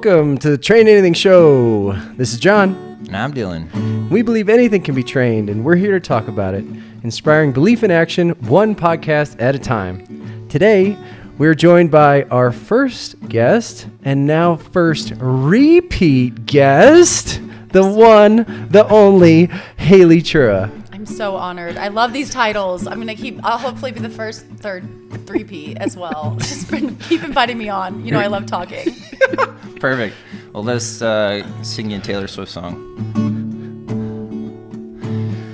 Welcome to the TrainAnything Show. This is John. And I'm Dylan. We believe anything can be trained, and we're here to talk about it, inspiring belief in action, one podcast at a time. Today, we're joined by our first guest, and now first repeat guest, the one, the only, Haley Chura. I'm so honored. I love these titles. I'll hopefully be the first, third, three-peat as well. Just keep inviting me on. You know I love talking. Perfect. Well, let's sing you a Taylor Swift song.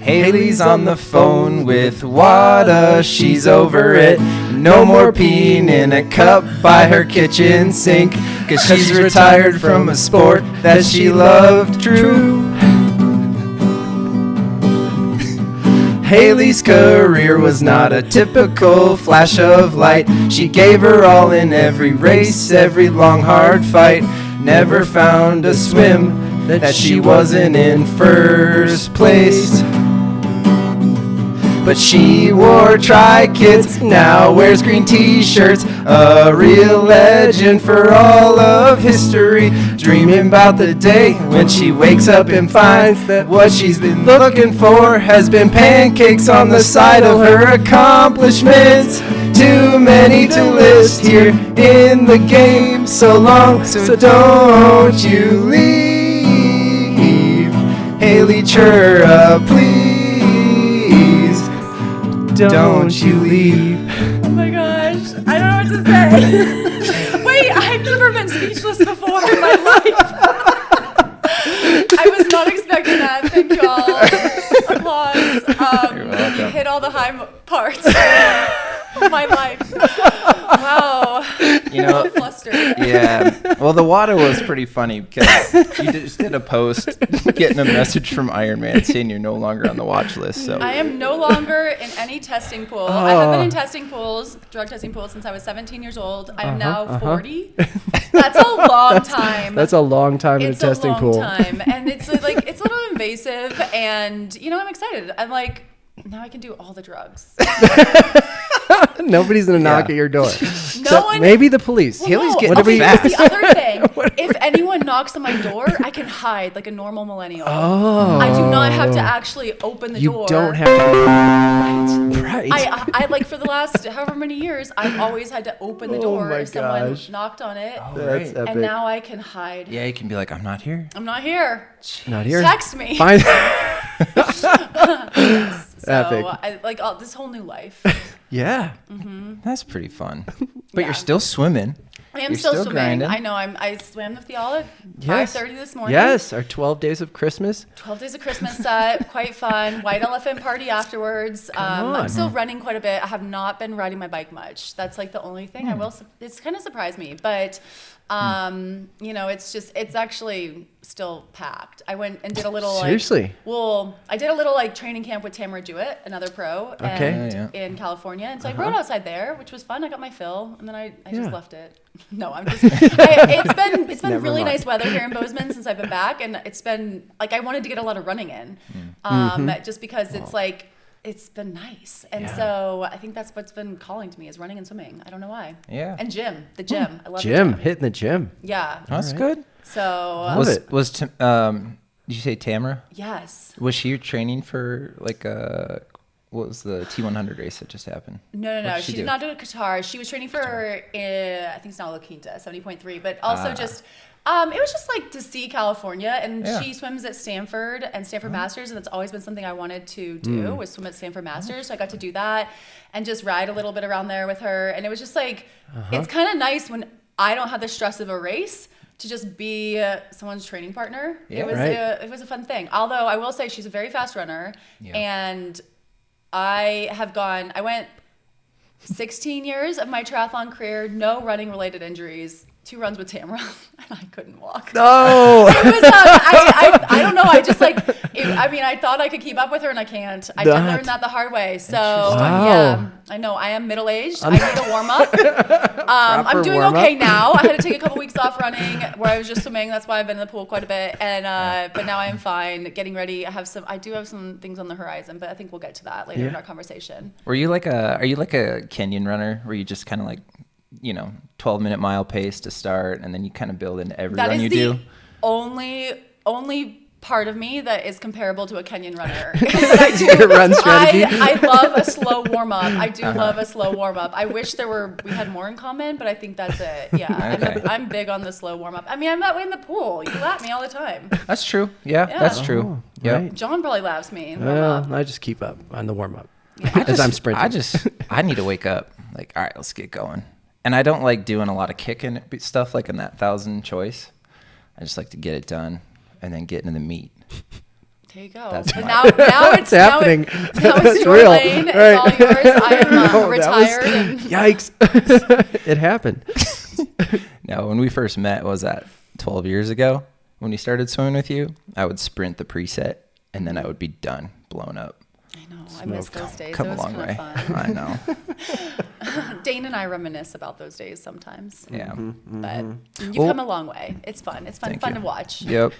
Haley's on the phone with Wada, she's over it. No more peeing in a cup by her kitchen sink, 'cause she's retired from a sport that she loved true. Haley's career was not a typical flash of light. She gave her all in every race, every long hard fight. Never found a swim that she wasn't in first place. But she wore tri-kits, now wears green t-shirts. A real legend for all of history. Dreaming about the day when she wakes up and finds that what she's been looking for has been pancakes on the side of her accomplishments. Too many to list here in the game so long, so don't you leave. Haley Chura, please. Don't you leave. Oh my gosh. I don't know what to say. Wait, I've never been speechless before in my life. I was not expecting that. Thank you all. Applause. You're welcome. You hit all the high parts of my life. Wow. You know, flustered. Yeah. Well, the water was pretty funny because you just did a post getting a message from Ironman saying you're no longer on the watch list. So I am no longer in any testing pool. I have been in testing pools, drug testing pools, since I was 17 years old. I am now 40. That's a long time. That's a long time in a testing pool. It's a long time, and it's a little invasive, and I'm excited. I'm like, now I can do all the drugs. Nobody's gonna knock at your door. No one. Maybe the police. Well, Haley's no. getting Okay, fast. that's the other thing. If anyone knocks on my door, I can hide like a normal millennial. Oh. I do not have to actually open the door. You don't have to. Right. I like for the last however many years, I've always had to open the door my if someone gosh. knocked on it. Oh, That's right. epic. And now I can hide. Yeah, you can be like, I'm not here. I'm not here. Not here. Text me. Fine. Yes. So Epic. I like this whole new life. Yeah. That's pretty fun. But Yeah. you're still swimming. I am You're still still swimming. grinding. I know. I swam the Fiala at Yes. 5:30 this morning. Yes. Our 12 days of Christmas. 12 days of Christmas set, quite fun. White elephant party afterwards. on. I'm still running quite a bit. I have not been riding my bike much. That's like the only thing I will. It's kind of surprised me, but it's actually still packed. I went and did a little Seriously? I did a little training camp with Tamara Jewett, another pro, in California, and so I rode outside there, which was fun. I got my fill, and then I just left it. No, I'm just. It's been Never really mind. nice weather here in Bozeman since I've been back, and it's been I wanted to get a lot of running in, just because it's been nice, and so I think that's what's been calling to me is running and swimming. I don't know why. Yeah. And the gym. I love Gym. the gym. Hitting the gym. Yeah. That's good. So Love it. Did you say Tamara? yes. Was she training for what was the T100 race that just happened? No. What did She she did do? not do a Qatar. She was training for I think it's now La Quinta, 70.3, but also just. It was just to see California, and she swims at Stanford and Stanford Masters, and that's always been something I wanted to do was swim at Stanford Masters. So I got to do that and just ride a little bit around there with her, and it was just it's kind of nice when I don't have the stress of a race to just be someone's training partner. Yeah, It was a fun thing. Although I will say she's a very fast runner, and I went 16 years of my triathlon career, no running related injuries. 2 runs with Tamara, and I couldn't walk. No. It was, I don't know. I just I thought I could keep up with her, and I can't. I did learn that the hard way. So yeah, I know I am middle aged. I need a warm up. I'm doing okay now. I had to take a couple weeks off running where I was just swimming. That's why I've been in the pool quite a bit. And but now I am fine. Getting ready. I do have some things on the horizon, but I think we'll get to that later in our conversation. Are you like a Kenyan runner where you just kind of 12-minute mile pace to start, and then you kind of build into every run you do. That is the only part of me that is comparable to a Kenyan runner. I do. Your run strategy? I love a slow warm-up. I do love a slow warm-up. I wish we had more in common, but I think that's it. Yeah, Okay. I'm big on the slow warm-up. I mean, I'm that way in the pool. You lap me all the time. That's true. Yeah. That's true. Oh, Yep. right. John probably laps me in warm-up. Well, I just keep up on the warm-up Yeah. as I'm sprinting. I need to wake up. Like, all right, let's get going. And I don't like doing a lot of kicking stuff like in that 1,000 choice. I just like to get it done and then get into the meat. There you go. That's But my- now it's happening. Now That's it's your real. lane. Right. It's all yours. I am No, that was- retired. And Yikes. It happened. No, when we first met, was that 12 years ago? When we started swimming with you, I would sprint the preset and then I would be done, blown up. I know. I miss those days. Come it a was long kind way. of fun. I know. Dane and I reminisce about those days sometimes. Yeah. But you've Well- come a long way. It's fun. It's fun Thank fun you. to watch. Yep.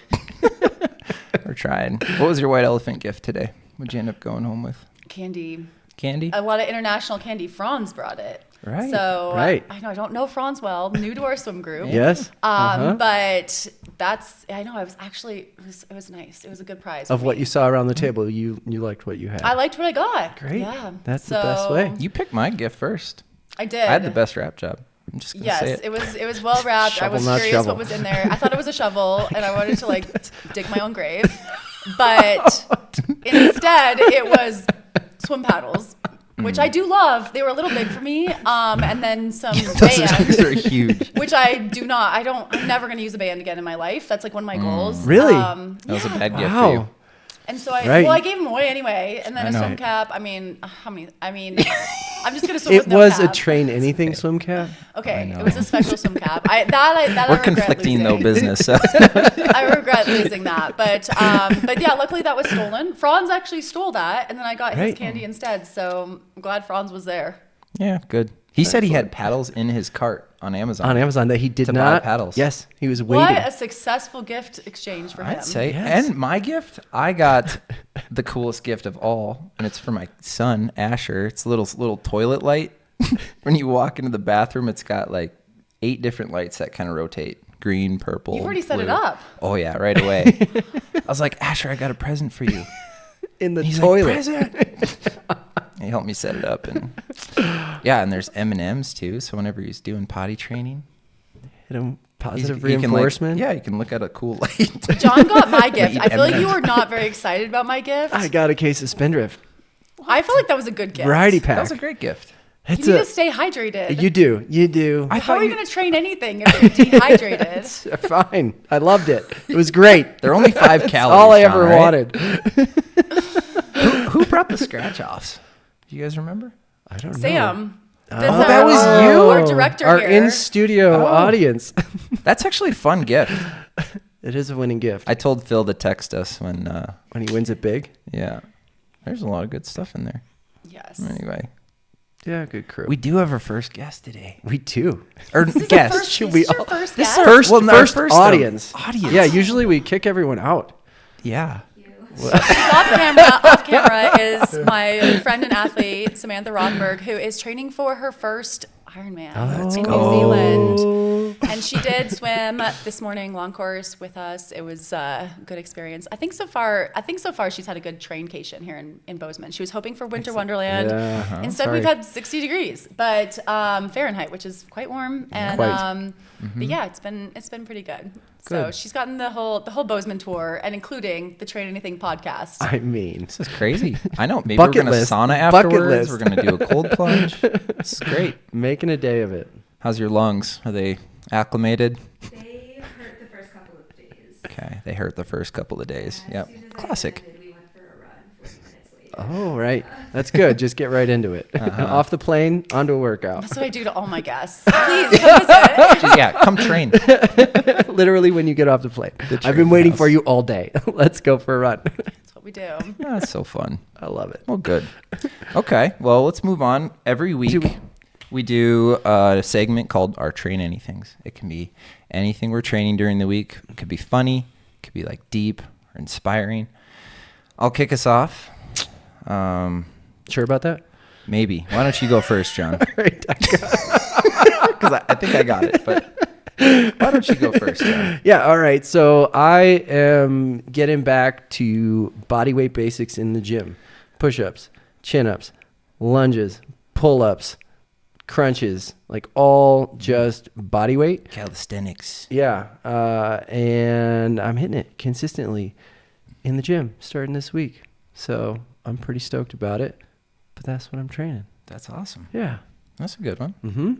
We're trying. What was your white elephant gift today? What'd you end up going home with? Candy. Candy? A lot of international candy. Franz brought it. Right. So Right. I don't know Franz well. New to our swim group. Yes. But it was nice. It was a good prize. Of for what me. you saw around the table, you liked what you had. I liked what I got. Great. Yeah. That's the best way. You picked my gift first. I did. I had the best wrap job. I'm just going to say Yes, it. it was well wrapped. I Shovel, was not curious shovel. what was in there. I thought it was a shovel, and I wanted to like dig my own grave, but instead it was swim paddles, which I do love. They were a little big for me, and then some Those bands, are huge. which I do not. I'm never going to use a band again in my life. That's like one of my goals. Really? That was a bad gift for Wow. you. And so I Right. gave them away anyway, and then I a know. swim cap. I mean, I'm just gonna swim It with no was a cap. TrainAnything swim cap. Okay, know. it was a special swim cap. I We're regret conflicting though losing. business. So. I regret losing that, but yeah, luckily that was stolen. Franz actually stole that, and then I got his Right. candy instead. So I'm glad Franz was there. Yeah, good. He said he had paddles in his cart on Amazon. On Amazon that he did To buy not. paddles. Yes, he was waiting. What a successful gift exchange for him. I'd say. Yes. And my gift, I got the coolest gift of all, and it's for my son, Asher. It's a little toilet light. When you walk into the bathroom, it's got like 8 different lights that kind of rotate. Green, purple, You've already set it blue. up. Oh, yeah, right away. I was like, Asher, I got a present for you. in the He's toilet. like, present. He helped me set it up. And yeah, and there's M&Ms too. So whenever he's doing potty training, Hit him positive he can, like- reinforcement. yeah, you can look at a cool light. John got my gift. Eat I feel like you M&Ms. were not very excited about my gift. I got a case of Spindrift. I feel like that was a good gift. Variety That pack. was a great gift. You It's need to stay hydrated. You do. How are you going to train anything if you're dehydrated? Fine. I loved it. It was great. They're only 5 calories. All I John, ever right? wanted. Who brought the scratch offs? Do you guys remember? I don't know. Sam. Oh, That's that was you? Our director Our here. in-studio audience. That's actually a fun gift. It is a winning gift. I told Phil to text us when, When he wins it big. yeah. There's a lot of good stuff in there. Yes. Anyway, Yeah, good crew. we do have our first guest today. We do. Or This is guest. the first, Should this we is your all- first This is guest? our- First, Well, no, first first, audience. audience. Yeah, usually we kick everyone out. Yeah. Off camera is my friend and athlete, Samantha Rothberg, who is training for her first Ironman in New Zealand. And she did swim this morning, long course with us. It was a good experience. I think so far she's had a good traincation here in Bozeman. She was hoping for Winter Wonderland. Yeah, Instead, sorry. we've had 60 degrees, but Fahrenheit, which is quite warm. And Quite. but yeah, it's been pretty good. So Good. she's gotten the whole Bozeman tour, and including the Train Anything podcast. I mean, This is crazy. I know. Maybe Bucket we're going to list. sauna Bucket afterwards. list. We're going to do a cold plunge. This is great. making a day of it. How's your lungs? Are they acclimated? They hurt the first couple of days. Okay. They hurt the first couple of days. As Yep. soon as I Classic. landed, we went for a run 40 minutes later. Oh, right. That's good. Just get right into it. Off the plane, onto a workout. That's what I do to all my guests. Please come visit. Just- yeah. Come train. Literally when you get off the plane. I've been train waiting house. for you all day. Let's go for a run. That's what we do. That's so fun. I love it. Well, good. Okay. Well, let's move on. Every week we do a segment called our Train Anythings. It can be anything we're training during the week. It could be funny. It could be like deep or inspiring. I'll kick us off. Sure about that? Maybe. Why don't you go first, John? Right. Because I think I got it. But why don't you go first, John? Yeah, all right. So I am getting back to body weight basics in the gym. Push-ups, chin-ups, lunges, pull-ups, crunches, like all just body weight. Calisthenics. Yeah, and I'm hitting it consistently in the gym starting this week. So I'm pretty stoked about it, but that's what I'm training. That's awesome. Yeah. That's a good one. Mm-hmm.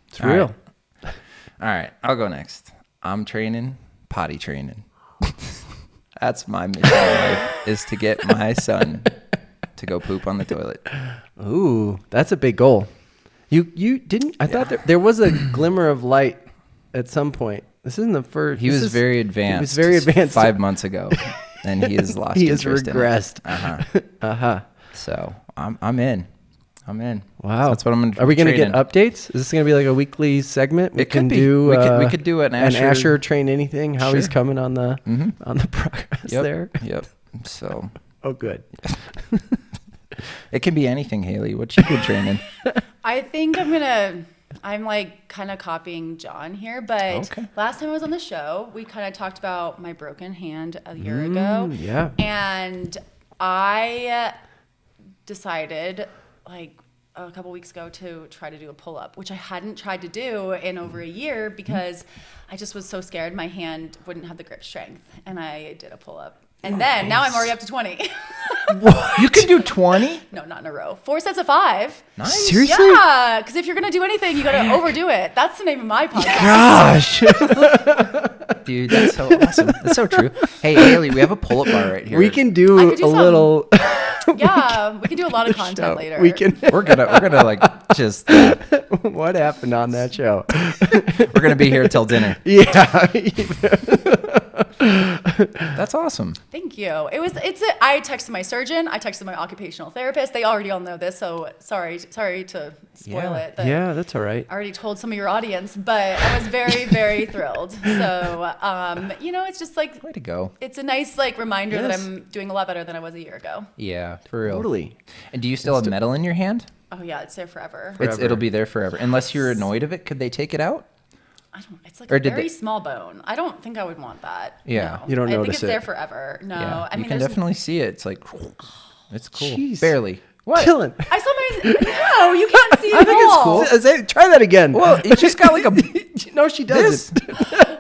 It's All real. All right, I'll go next. I'm training, potty training. That's my mission in life, is to get my son to go poop on the toilet. Ooh, that's a big goal. You didn't? I thought there was a glimmer of light at some point. This isn't the first. He was very advanced. He was very advanced 5 months ago, and he has lost. He has interest regressed. In it. So I'm in. Wow. That's what I'm gonna. Are we going to train get in. updates? Is this going to be like a weekly segment? It could be. We could do an Asher train anything. How he's Sure. coming on the progress there. Yep. So Oh, good. it can be anything, Haley. What you been training? I think I'm like kind of copying John here, but Okay. last time I was on the show, we kind of talked about my broken hand a year ago. Yeah. And I decided like a couple weeks ago to try to do a pull-up, which I hadn't tried to do in over a year because I just was so scared my hand wouldn't have the grip strength. And I did a pull-up. And then now I'm already up to 20. You can do 20? No, not in a row. 4 sets of 5. Nice. Seriously? Yeah, because if you're going to do anything, you got to overdo it. That's the name of my podcast. Gosh. Dude, that's so awesome. That's so true. Hey, Haley, we have a pull-up bar right here. We can do, I could do a some. little. Yeah, we can do a lot of content show. later. We can. We're gonna like just. What happened on that show? We're gonna be here till dinner. Yeah. That's awesome. Thank you. I texted my surgeon. I texted my occupational therapist. They already all know this, so sorry to spoil it. that Yeah, that's all right. I already told some of your audience, but I was very, very thrilled. So, it's just like Way to go. it's a nice like reminder that Yes. I'm doing a lot better than I was a year ago. Yeah, for real. Totally. And do you still have metal in your hand? Oh yeah, it's there forever. It'll be there forever. Unless you're annoyed of it, could they take it out? It's like Or a did very they- small bone. I don't think I would want that. Yeah. No. You don't I think notice it's it. there forever. No, Yeah. I mean you can there's definitely see it. It's like, it's cool. Jeez. Barely. What? Killing. I saw my no. You can't see it I think at it's all. cool. Try that again. Well, it just got like a. No, she doesn't.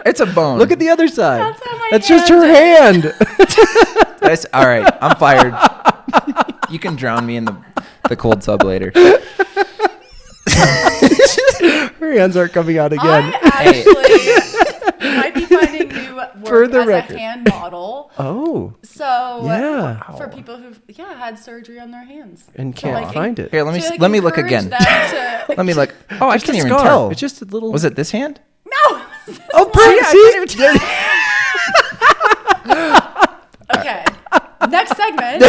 It's a bone. Look at the other side. That's how my That's just hand her hand. All right, I'm fired. You can drown me in the cold tub later. Her hands aren't coming out again. I actually might be finding new work For the as record. a hand model. Oh, So Yeah. for people who've had surgery on their hands and So, can't like, find it. Here, let me look encourage again. them to- Let me look. Oh, I Just a can't even scar. tell. It's just a little. Was it this hand? No. Oh, Okay. Next segment.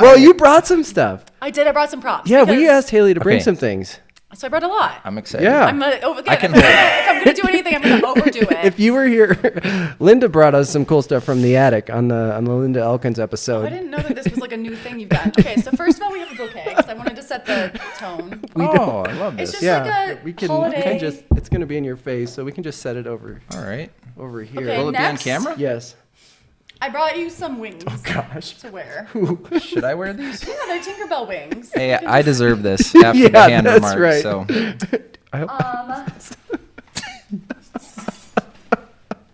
Well, you brought some stuff. I brought some props. Yeah, we because- asked Haley to bring Okay. some things. So I brought a lot. I'm excited. Yeah. I'm gonna I can if I'm gonna do anything, I'm gonna overdo it. If you were here, Linda brought us some cool stuff from the attic on the Linda Elkins I episode. didn't know that this was like a new thing you've done. Okay, so first of all, we have a bouquet because I wanted to set the tone. Oh, I love It's this. just Yeah, like a we can holiday. just. It's gonna be in your face, so we can just set it over All right. here. Okay. Will it be on Next. camera? Yes. I brought you some wings Gosh. to wear. Should I wear these? Yeah, they're Tinkerbell wings. Hey, I deserve this after Yeah, the hand that's remark. right. So I hope.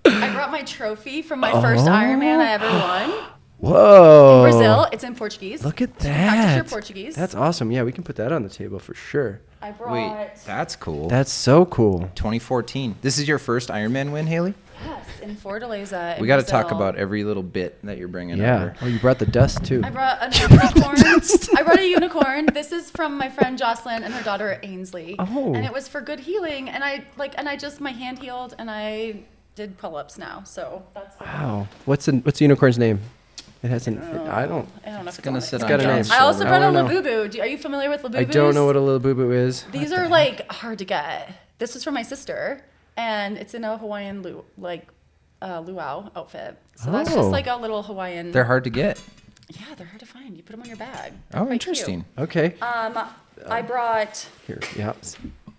I brought my trophy from my first Ironman I ever won. Whoa. Brazil. It's in Portuguese. Look at So practice your that. Portuguese. That's awesome. Yeah, we can put that on the table for sure. I brought. wait, that's cool. That's so cool. 2014. This is your first Ironman win, Haley? Yes, in Fortaleza. We got to talk about every little bit that you're bringing Yeah. over. Oh, you brought the dust too. I brought a unicorn. I brought a unicorn. This is from my friend Jocelyn and her daughter Ainsley. Oh. And it was for good healing. And I just my hand healed and I did pull-ups now. So that's Wow. What's the unicorn's name? It has an. I don't. I don't know if it's gonna on sit it. on got a name. John's I also shoulder. brought a I don't know. Labubu. Are you familiar with Labubus? I don't know what a little boo boo is. These are like hard to get. This is from my sister, and it's in a Hawaiian luau outfit. So that's Oh. just like a little Hawaiian. They're hard to get. Yeah, they're hard to find. You put them on your bag. They're Oh, quite interesting. Okay. Cute. I brought Here. Yeah.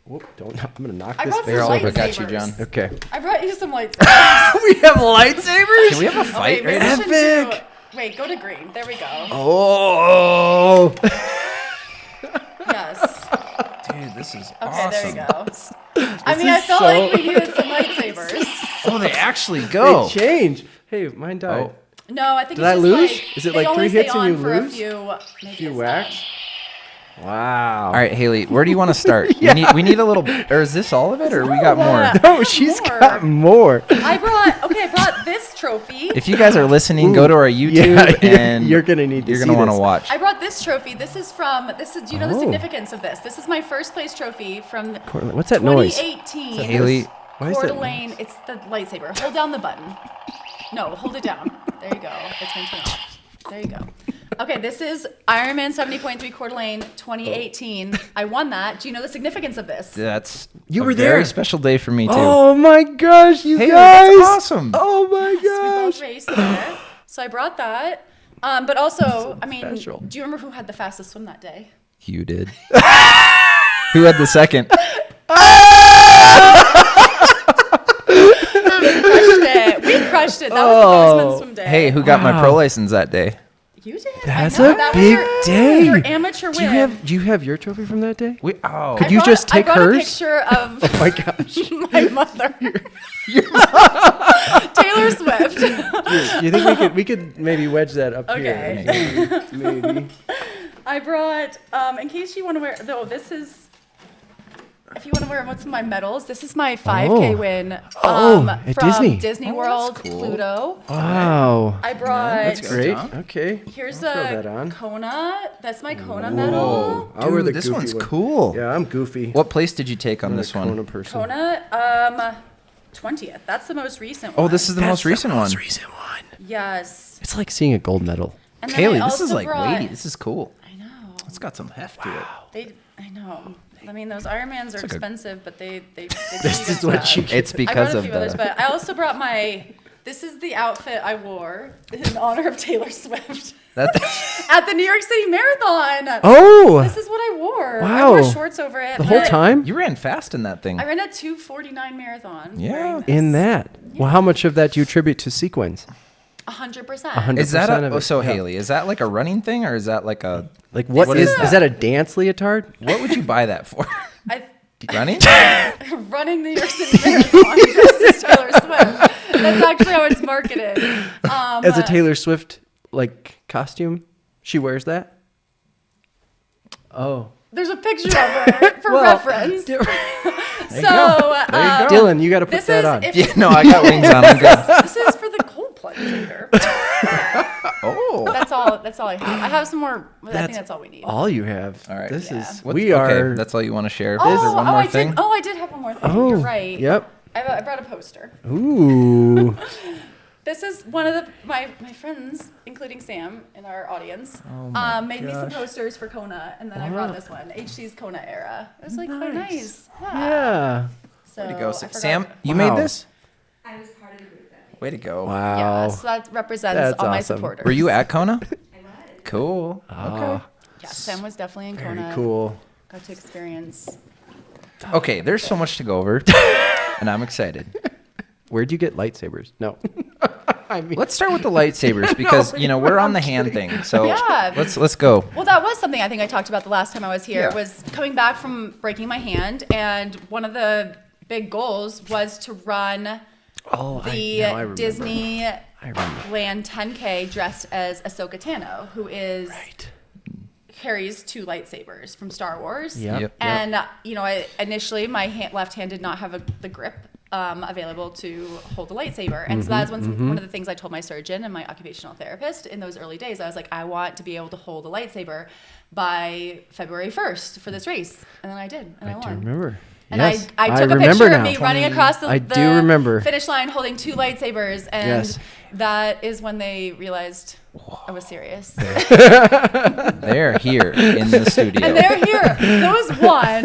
Whoop, don't. I'm gonna knock I this. brought They're some all over. Got you, lightsabers. John. Okay. I brought you some lightsabers. We have lightsabers. Can we have a fight Wait, right we now? should Epic. Wait, go to green. There we go. Oh. Yes. Dude, this is Okay, awesome. there you go. I mean, I felt like we needed some lightsabers. Oh, they actually go. They change. Hey, mine died. Oh. No, I think Did it's I just lose? like Is it they like only 3 hits stay and on you for lose? a few, maybe Few it's whacks. not. Wow. All right, Haley, where do you want to start? We need a little, or is this all of it, or we got more? No, she's More. got more. I brought this trophy. If you guys are listening, go to our YouTube and you're gonna need to you're see gonna want to this. watch. I brought this trophy. Do you know the Oh. significance of this? This is my first place trophy from What's that noise? 2018. Haley, Why is Coeur that d'Alene. It's the lightsaber. Hold down the button. No, hold it down. There you go. It's going to turn off. There you go. Okay, this is Ironman 70.3 Coeur d'Alene 2018. I won that. Do you know the significance of this? that's You a were very there. special day for me too. Oh my gosh, you Haley, guys! that's awesome. Oh my We both gosh! raced there. So I brought that. But also, I mean, special. do you remember who had the fastest swim that day? You did. Who had the second? We crushed it. That was the Bozeman swim day. Hey, who got my Wow. pro license that day? You did. That's I know. a That was big your, day. Your amateur Do you win. have your trophy from that day? Could Could you just take I brought hers? a picture of Oh my gosh! my mother. Taylor Swift. You think we could maybe wedge that up Okay. here? Maybe. I brought, in case you want to wear, though, this is, if you want to wear what's my medals, this is my 5K Oh. win Oh, at from Disney. World cool. Pluto. Wow. I brought, That's great. John. Okay. here's I'll throw that on. a Kona. That's my Kona medal. I'll wear the Dude, this goofy one's one. cool. Yeah, I'm goofy. What place did you take on I'm a this Kona one? person. Kona, 20th. That's the most recent one. Oh, this is the most recent one. recent one. Yes. It's like seeing a gold medal. And then Haley, I this is also like brought, weighty. This is cool. I know. It's got some heft to it. I know. I mean, those Ironmans are like a- expensive, but they This is what you get. It's I because brought a of few others, the. but I also brought this is the outfit I wore in honor of Taylor Swift That, at the New York City Marathon. Oh, This is what I wore. I Wow. wore shorts over it. the whole but time you ran fast in that thing. I ran a 2:49 marathon. Yeah. wearing this. in that. Well, how much of that do you attribute to sequins? 100%. 100%. Is that of a it, so yeah. Haley? Is that like a running thing or is that like a Like what What is is is that a dance leotard? what would you buy that for? Running? Running the New York City Marathon dressed as Taylor Swift. That's actually how it's marketed. As a Taylor Swift like costume, she wears that. Oh, There's a picture of her for Well, reference. There So, Dylan, you got to put this that is on. if Yeah, no, I got wings on. I'm good. this is for the cold plunge leader. Oh. That's all I have. I have some more. I think that's all we need. All you have. All right. This Yeah. is What's- we are. Okay, that's all you want to share. Is there one more thing? I did have one more thing. Oh, You're right. Yep. I brought a poster. Ooh. This is one of my friends, including Sam in our audience, made me some posters for Kona, and then I brought this one, HC's Kona era. It was like quite nice. Yeah. So Way to go, I forgot- Sam. You Wow. made this? I was part of the group that Way to go. Wow. Yeah, so that represents That's all my awesome. supporters. Were you at Kona? I was. Cool. Okay. Yeah, Sam was definitely in Kona. Very cool. Got to experience. Okay, there's so much to go over, and I'm excited. Where'd you get lightsabers? No. I mean, Let's start with the lightsabers because we're on the hand thing. So Yeah. let's go. Well, that was something I think I talked about the last time I was here. Yeah. Was coming back from breaking my hand, and one of the big goals was to run now I the remember. Disneyland 10K dressed as Ahsoka Tano, who is carries two lightsabers from Star Wars. Yep. And initially my left hand did not have the grip available to hold the lightsaber, and so that's one of the things I told my surgeon and my occupational therapist in those early days. I was like, I want to be able to hold a lightsaber by February 1st for this race, and then I did, and I I won. do remember. And Yes. I took a remember picture now. of me running across the I do remember. finish line holding two lightsabers, and Yes. that is when they realized I was serious. They're here in the studio. And they're here. Those won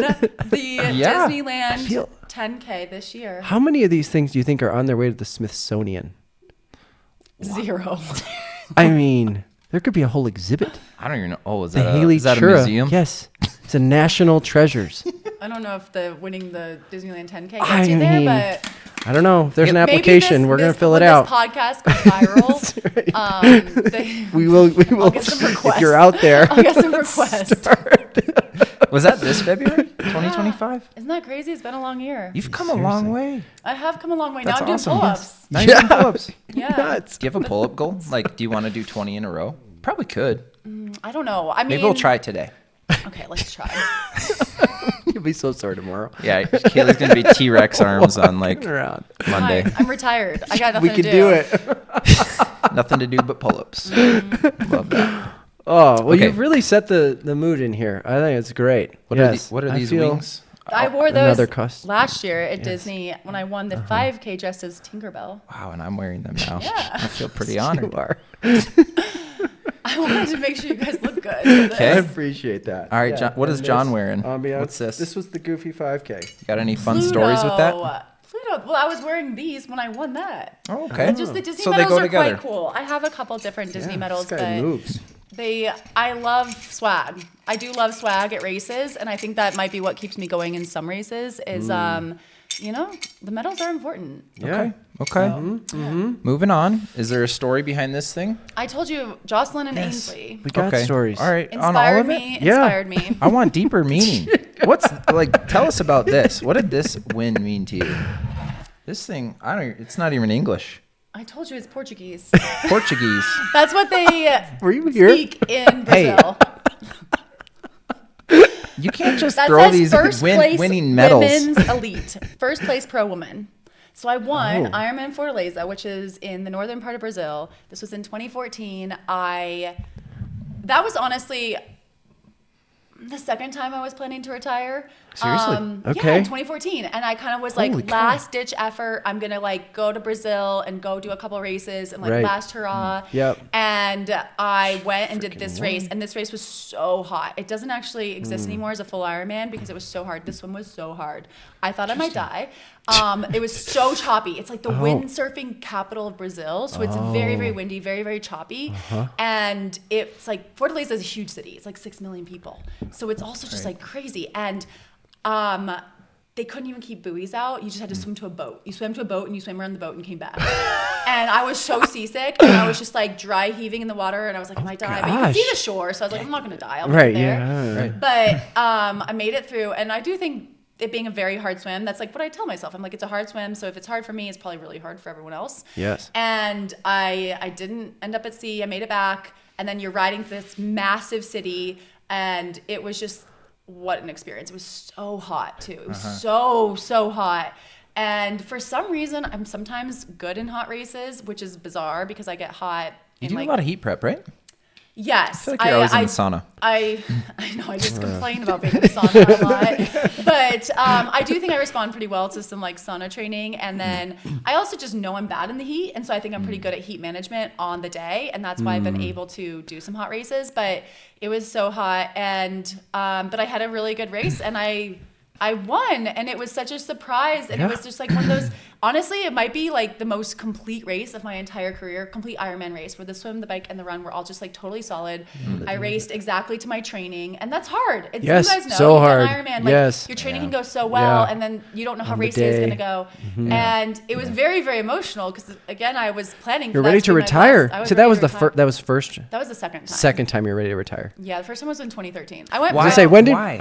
the Yeah. Disneyland 10K this year. How many of these things do you think are on their way to the Smithsonian? 0. I mean, there could be a whole exhibit. I don't even know. Oh, is The that, Haley is that a Chura. museum? Yes. It's a national treasures. I don't know if the winning the Disneyland 10K gets you there, but I don't know. If there's an maybe application, we're going to fill it out. When this podcast goes viral, We will. I'll get some requests. If you're out there, I'll get some requests. Was that this February, 2025? Isn't that crazy? It's been a long year. You've come a long way. I have come a long way. That's now I'm awesome. doing pull-ups. Now you're doing pull-ups. Yeah. Nuts. Do you have a pull-up goal? Like, do you want to do 20 in a row? Probably could. I don't know. I mean, Maybe we'll try today. Okay, let's try. You'll be so sore tomorrow. Yeah, Kaylee's going to be T-Rex arms on, like, Around. Monday. Fine. I'm retired. I got nothing We to can do. do it. Nothing to do but pull-ups. Love that. Oh, well, Okay. you've really set the mood in here. I think it's great. What are I these feel- wings? I wore Another those custom. last year at Disney when I won the 5K dressed as Tinkerbell. Wow, and I'm wearing them now. Yeah. I feel pretty You honored. are. I wanted to make sure you guys look good. Okay. I appreciate that. All right, John, what is and John this wearing? ambiance- What's this? This was the Goofy 5K. You got any fun stories with that? Pluto. Well, I was wearing these when I won that. Oh, okay. And just the Disney So they medals go are together. quite cool. I have a couple different Disney medals, This guy but moves. I love swag. I do love swag at races, and I think that might be what keeps me going in some races is, the medals are important. Yeah. Okay. Moving on. Is there a story behind this thing? I told you, Jocelyn and Ainsley We got Okay. stories. All right. On all inspired of it? me. Yeah. Inspired me. I want deeper meaning. Tell us about this. What did this win mean to you? This thing, it's not even English. I told you it's Portuguese. Portuguese. That's what they Were you here? speak in Hey. Brazil. You can't just That throw says these first place winning medals. women's elite. First place pro woman. So I won Oh. Ironman Fortaleza, which is in the northern part of Brazil. This was in 2014. That was honestly the second time I was planning to retire. Seriously? Yeah, Okay. in 2014. And I kind of was Holy like, cow. last ditch effort. I'm going to like go to Brazil and go do a couple races and like Right. last hurrah. Yep. And I went and did this Freaking race, and this race was so hot. It doesn't actually exist anymore as a full Ironman because it was so hard. This one was so hard. I thought I might die. It was so choppy. It's like the windsurfing capital of Brazil, so it's very, very windy, very, very choppy. And it's like Fortaleza is a huge city. It's like 6 million people, so it's also just like crazy. And they couldn't even keep buoys out. You just had to swim to a boat. You swam to a boat and you swam around the boat and came back. And I was so seasick, and I was just like dry heaving in the water, and I was like, I might die. But you could see gosh. the shore, so I was like, I'm not gonna die. I'll make Right. it there. Yeah. Right. But I made it through, and I do think it being a very hard swim, that's like what I tell myself. I'm like, it's a hard swim, so if it's hard for me, it's probably really hard for everyone else. Yes. And I didn't end up at sea. I made it back, and then you're riding through this massive city, and it was just what an experience. It was so hot too. It was so hot. And for some reason, I'm sometimes good in hot races, which is bizarre because I get hot. You in do like, a lot of heat prep, right? Yes. I feel like you're always in the sauna. I know, I just complain about being in the sauna a lot. But I do think I respond pretty well to some like sauna training. And then I also just know I'm bad in the heat. And so I think I'm pretty good at heat management on the day. And that's why I've been able to do some hot races. But it was so hot. And but I had a really good race, and I won, and it was such a surprise. And it was just like one of those, honestly, it might be like the most complete race of my entire career, complete Ironman race, where the swim, the bike, and the run were all just like totally solid. I raced exactly to my training, and that's hard. It's, Yes, you guys know, so you've done hard. Ironman, like, Yes. your training can go so well, Yeah. and then you don't know how On the race day is day. going to go. And it was very, very emotional because, again, I was planning You're for that ready to be my retire. best. I So that ready was to the retire. that was first That was the second time. second time you're ready to retire. Yeah, the first time was in 2013. I went. Why? I was gonna say when did Why?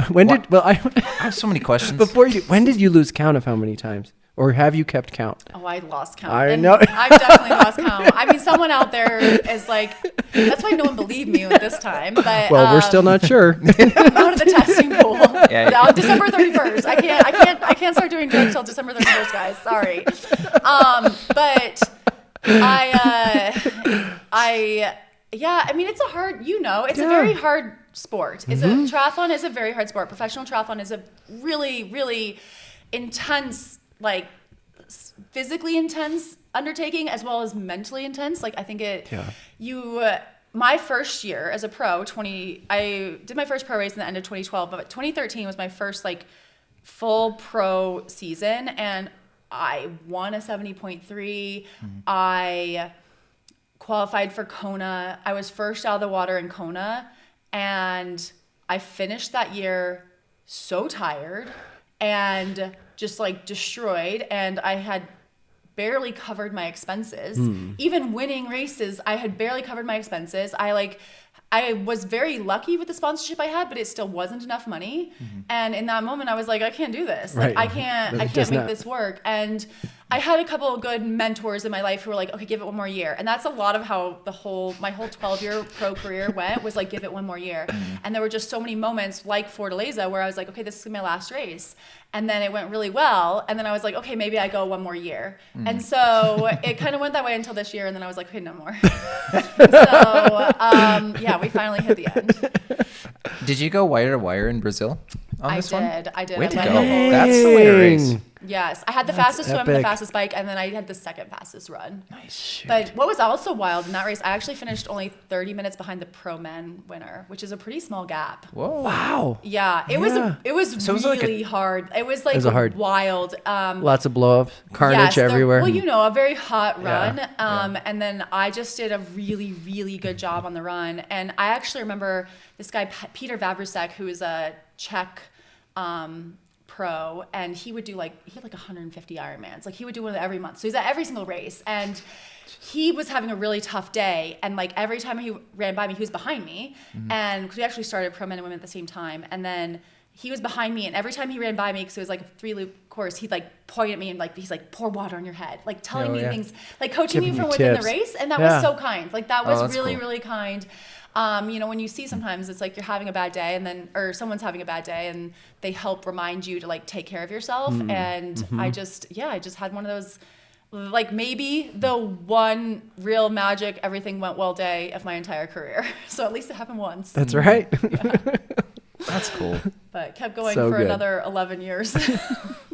I I have so many questions. when did you lose count of how many times, or have you kept count? Oh, I lost count. I And know. I've definitely lost count. I mean, someone out there is like, that's why no one believed me this time. But Well, we're still not sure. I'm out of the testing pool. Yeah. On December 31st. I can't start doing drugs till December 31st, guys. Sorry. But yeah, I mean, it's a hard, it's a very hard sport. It's a triathlon is a very hard sport. Professional triathlon is a really, really intense, like physically intense undertaking as well as mentally intense. Like I think my first year as a pro, I did my first pro race in the end of 2012, but 2013 was my first like full pro season, and I won a 70.3. I qualified for Kona. I was first out of the water in Kona, and I finished that year so tired and just like destroyed. And I had barely covered my expenses. Even winning races, I had barely covered my expenses. I was very lucky with the sponsorship I had, but it still wasn't enough money. And in that moment, I was like, I can't do this. Like, I can't make this work. And I had a couple of good mentors in my life who were like, okay, give it one more year. And that's a lot of how my whole 12-year pro career went, was like, give it one more year. And there were just so many moments like Fortaleza where I was like, okay, this is my last race. And then it went really well. And then I was like, okay, maybe I go one more year. And so it kind of went that way until this year. And then I was like, okay, no more. Yeah, we finally hit the end. Did you go wire to wire in Brazil on this one? I did. Way I to led go. the whole- That's the way to race. Yes, I had the fastest swim, the epic. fastest bike, and then I had the second fastest run. Nice. But what was also wild in that race, I actually finished only 30 minutes behind the pro men winner, which is a pretty small gap. Whoa. Wow. Yeah, it was So it was like really hard. It was like hard. wild. Lots of blow ups, carnage Yes, everywhere. Well, you know, a very hot run. Yeah. And then I just did a really, really good job on the run. And I actually remember this guy, Peter Vavrusek, who is a Czech pro, and he had like 150 Ironmans. Like, he would do one every month. So he's at every single race. And he was having a really tough day. And like every time he ran by me, he was behind me. And because we actually started pro men and women at the same time. And then he was behind me, and every time he ran by me, because it was like a 3-loop course, he'd like point at me and like, he's like, pour water on your head, like telling me things, like coaching Giving me from you within tips. the race. And that was so kind. Like, that was that's really, cool. really kind. You know, when you see sometimes it's like you're having a bad day, and then, or someone's having a bad day, and they help remind you to like take care of yourself. And I just had one of those, like, maybe the one real magic everything went well day of my entire career. So at least it happened once. That's right. That's cool. But kept going So for good. another 11 years.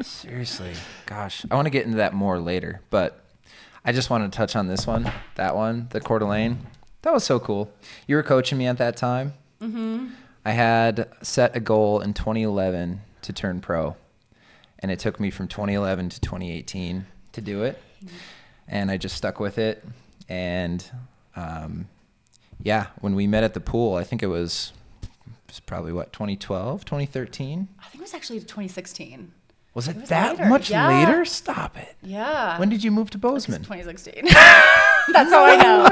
Seriously. Gosh. I want to get into that more later, but I just want to touch on this one, that one, the Coeur d'Alene. That was so cool. You were coaching me at that time. I had set a goal in 2011 to turn pro, and it took me from 2011 to 2018 to do it. And I just stuck with it. And when we met at the pool, I think it was probably 2012, 2013. I think it was actually 2016. Was it was that later, much yeah. later? Stop it. Yeah. When did you move to Bozeman? 2016. That's how I know.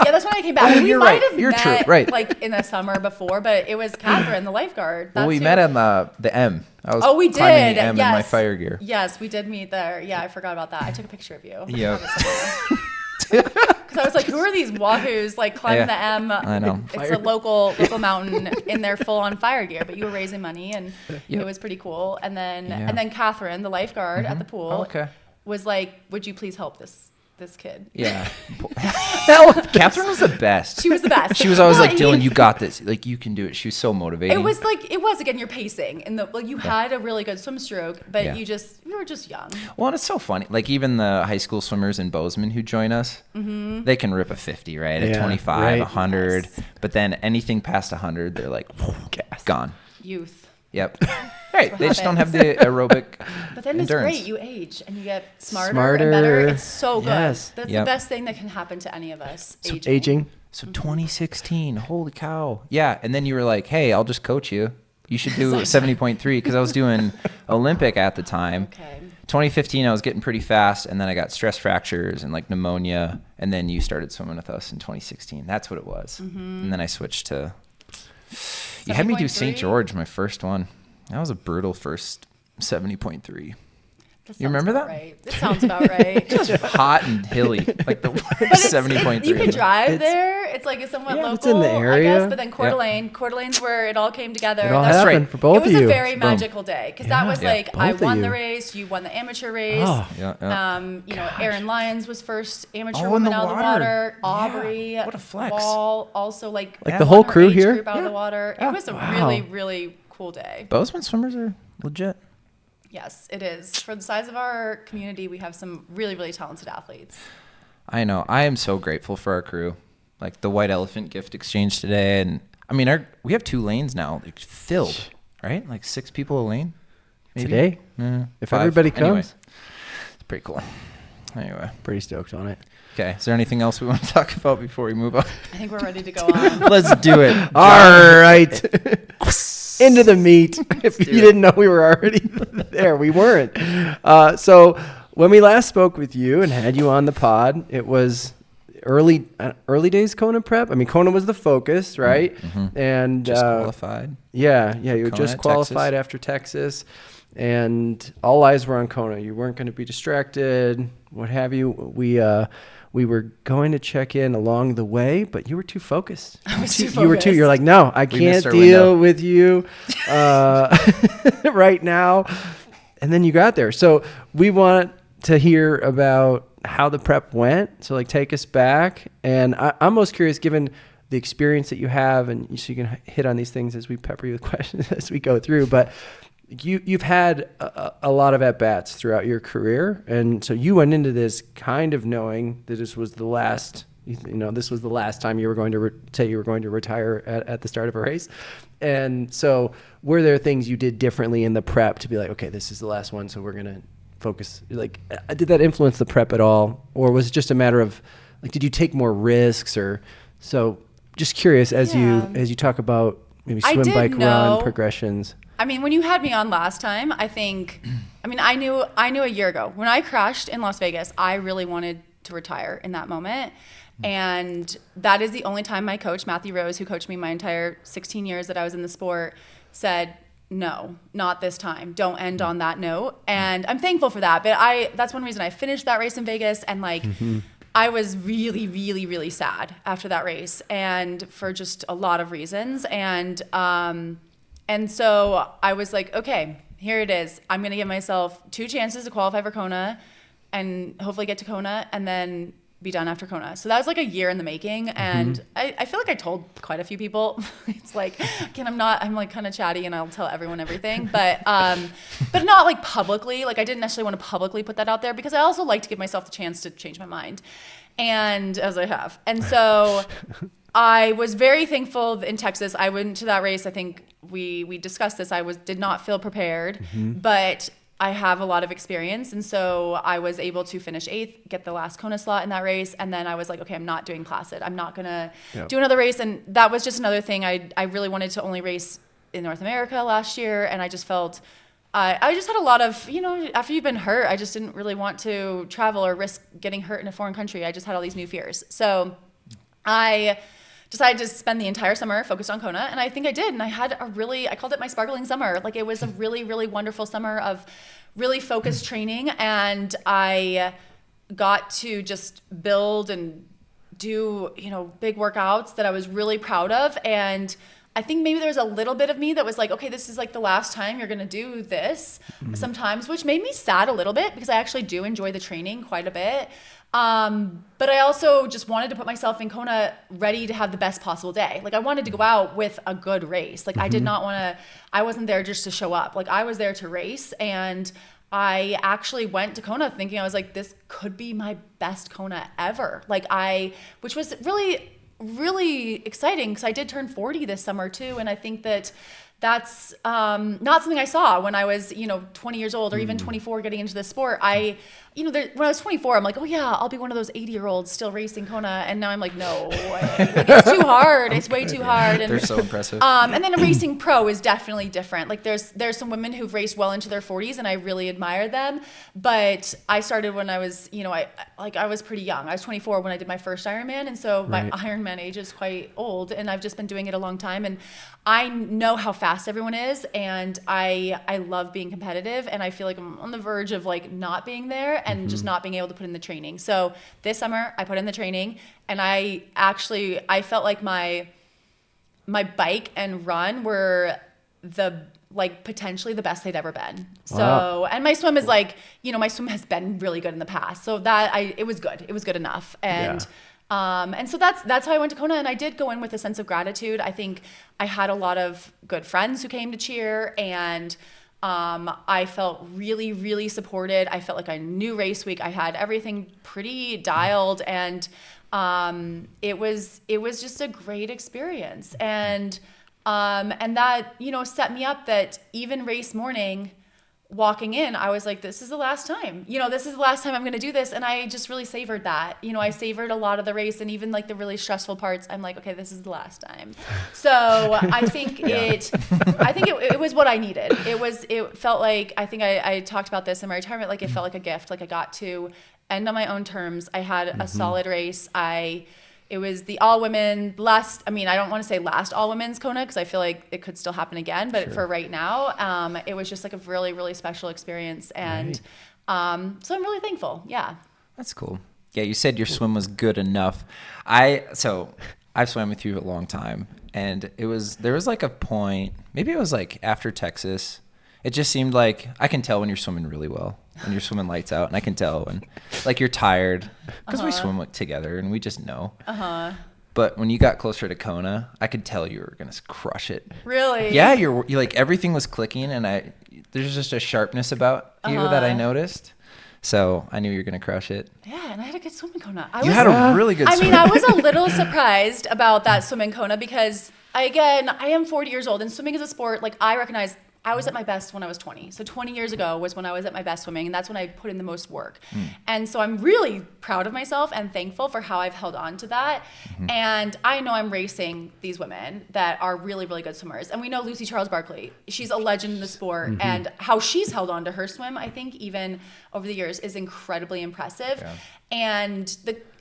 Yeah, that's when I came back. Oh, We you're might right. have You're met true. Right. like in the summer before, but it was Catherine, the lifeguard. Well, we That's met who- on the M. I was we climbing did. the M Yes. in my fire gear. Yes, we did meet there. Yeah, I forgot about that. I took a picture of you. Yep. Because I was like, who are these wahoos like climbing the M? I know. It's a local mountain in their full on fire gear, but you were raising money, and Yep. it was pretty cool. And then Catherine, the lifeguard at the pool, Okay. was like, would you please help this kid? Yeah. Catherine was the best. She was the best. She was always Well, like, Dylan, you got this. Like, you can do it. She was so motivating. It was again your pacing, and you had a really good swim stroke, but Yeah. you were just young. Well, and it's so funny. Like, even the high school swimmers in Bozeman who join us, they can rip a 50, right? Yeah, At 25, right. 100. Yes. But then anything past 100, they're like, gone. Youth. Yep. Right. what They just don't have happens. the aerobic But then endurance. it's great. You age and you get smarter Smarter. and better. It's so good. Yes. That's Yep. the best thing that can happen to any of us. Aging. Aging. So 2016, holy cow. Yeah, and then you were like, hey, I'll just coach you. You should do 70.3 because I was doing Olympic at the time. Okay. 2015, I was getting pretty fast, and then I got stress fractures and like pneumonia, and then you started swimming with us in 2016. That's what it was. And then I switched to, you had me do 70.3? St. George, my first one. That was a brutal first 70.3 That You remember sounds about that? Right. That sounds about right. Just hot and hilly, like the But it's, 70.3. you can drive It's- there. It's like it's somewhat Yeah, local, it's in the I area. guess. But then Coeur d'Alene's where it all came together. It all That's happened right. for both it was of you. a very Boom. magical day because that was Yeah. like I Both of won the you. race, you won the amateur race. Oh. Yeah. Aaron Lyons was first amateur Oh, in woman the out of the water. water. Aubrey, Yeah. What a flex. Wall, also like Like Yeah. the whole won her crew age here? group out of the water. It was a Wow. really, really cool day. Bozeman swimmers are legit. Yes, it is. For the size of our community, we have some really, really talented athletes. I know. I am so grateful for our crew. Like the White Elephant gift exchange today. And I mean, we have 2 lanes now, like filled, right? Like 6 people a lane. Maybe? Today? Yeah, If 5. everybody Anyway, comes. it's pretty cool. Anyway. Pretty stoked on it. Okay. Is there anything else we want to talk about before we move on? I think we're ready to go on. Let's do it. All right. Into the meat. If you didn't know we were already there, we weren't. So when we last spoke with you and had you on the pod, it was early days Kona prep. I mean, Kona was the focus, right? Mm-hmm. And Just qualified. Yeah, you were Kona, just qualified after Texas, and all eyes were on Kona. You weren't going to be distracted, what have you. We were going to check in along the way, but you were too focused. I was too You were too. focused. You're like, no, I can't missed our deal window. with you right now. And then you got there. So we want to hear about how the prep went. So like, take us back. And I'm most curious, given the experience that you have, and so you can hit on these things as we pepper you with questions as we go through. But you've had a lot of at-bats throughout your career, and so you went into this kind of knowing that this was the last, this was the last time you were going to say you were going to retire at the start of a race. And so were there things you did differently in the prep to be like, okay, this is the last one, so we're going to focus? Like, did that influence the prep at all? Or was it just a matter of, like, did you take more risks? Or so just curious as you talk about maybe swim, bike, run progressions. I mean, when you had me on last time, I knew a year ago when I crashed in Las Vegas, I really wanted to retire in that moment. And that is the only time my coach, Matthew Rose, who coached me my entire 16 years that I was in the sport, said, no, not this time. Don't end on that note. And I'm thankful for that. But that's one reason I finished that race in Vegas. And I was really, really, really sad after that race, and for just a lot of reasons. And so I was like, okay, here it is. I'm going to give myself 2 chances to qualify for Kona and hopefully get to Kona and then be done after Kona. So that was like a year in the making. And I feel like I told quite a few people. It's like, again, I'm like kind of chatty and I'll tell everyone everything, but not like publicly. Like, I didn't necessarily want to publicly put that out there because I also like to give myself the chance to change my mind. And as I have. And so I was very thankful in Texas. I went to that race. I think we discussed this. I did not feel prepared, but I have a lot of experience. And so I was able to finish 8th, get the last Kona slot in that race. And then I was like, okay, I'm not doing Placid. I'm not going to do another race. And that was just another thing. I really wanted to only race in North America last year. And I just felt, I just had a lot of, after you've been hurt, I just didn't really want to travel or risk getting hurt in a foreign country. I just had all these new fears. So decided to spend the entire summer focused on Kona, and I think I did. And I called it my sparkling summer. Like, it was a really, really wonderful summer of really focused training, and I got to just build and do, big workouts that I was really proud of. And I think maybe there's a little bit of me that was like, okay, this is like the last time you're going to do this sometimes, which made me sad a little bit because I actually do enjoy the training quite a bit. But I also just wanted to put myself in Kona ready to have the best possible day. Like, I wanted to go out with a good race. Like, I wasn't there just to show up. Like, I was there to race. And I actually went to Kona thinking, I was like, this could be my best Kona ever. Which was really, really exciting because I did turn 40 this summer too. And I think that's not something I saw when I was, 20 years old or even 24 getting into the sport. When I was 24, I'm like, oh yeah, I'll be one of those 80-year-olds still racing Kona. And now I'm like, no way. Like, it's too hard. It's way too hard. And they're so impressive. And then a racing pro is definitely different. Like, there's some women who've raced well into their 40s and I really admire them. But I started when I was, I was pretty young. I was 24 when I did my first Ironman. And so my Ironman age is quite old, and I've just been doing it a long time. And I know how fast everyone is, and I love being competitive, and I feel like I'm on the verge of like not being there and just not being able to put in the training. So this summer I put in the training, and I felt like my bike and run were potentially the best they'd ever been. So, and my swim is my swim has been really good in the past. So it was good. It was good enough. And and so that's how I went to Kona, and I did go in with a sense of gratitude. I think I had a lot of good friends who came to cheer, and I felt really, really supported. I felt like I knew race week. I had everything pretty dialed, and it was just a great experience. And that, set me up that even race morning, walking in, I was like, this is the last time, this is the last time I'm going to do this. And I just really savored that. I savored a lot of the race, and even like the really stressful parts. I'm like, okay, this is the last time. So I think it was what I needed. It felt like, I think I talked about this in my retirement, like it felt like a gift. Like I got to end on my own terms. I had a solid race. It was the all women last. I mean, I don't want to say last all women's Kona, because I feel like it could still happen again. But for right now, it was just like a really, really special experience. And so I'm really thankful. Yeah. That's cool. Yeah, you said your swim was good enough. I've swam with you a long time, and there was like a point, maybe it was like after Texas. It just seemed like I can tell when you're swimming really well, when you're swimming lights out, and I can tell when like you're tired, because we swim together and we just know. But when you got closer to Kona, I could tell you were gonna crush it. Really? Yeah, you're like, everything was clicking, and there's just a sharpness about you that I noticed. So I knew you were gonna crush it. Yeah, and I had a good swim in Kona. You had a really good swim. I was a little surprised about that swim in Kona, because I am 40 years old, and swimming is a sport, like, I recognize I was at my best when I was 20. So 20 years ago was when I was at my best swimming, and that's when I put in the most work. And so I'm really proud of myself and thankful for how I've held on to that. And I know I'm racing these women that are really, really good swimmers. And we know Lucy Charles Barkley. She's a legend in the sport, and how she's held on to her swim, I think even over the years, is incredibly impressive. Yeah. And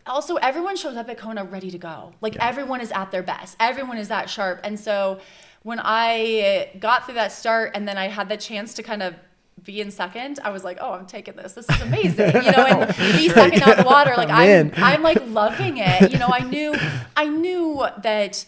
also everyone shows up at Kona ready to go. Like everyone is at their best. Everyone is that sharp. And so when I got through that start, and then I had the chance to kind of be in second, I was like, oh, I'm taking this. This is amazing. And be second out the water. Like I'm like loving it. I knew that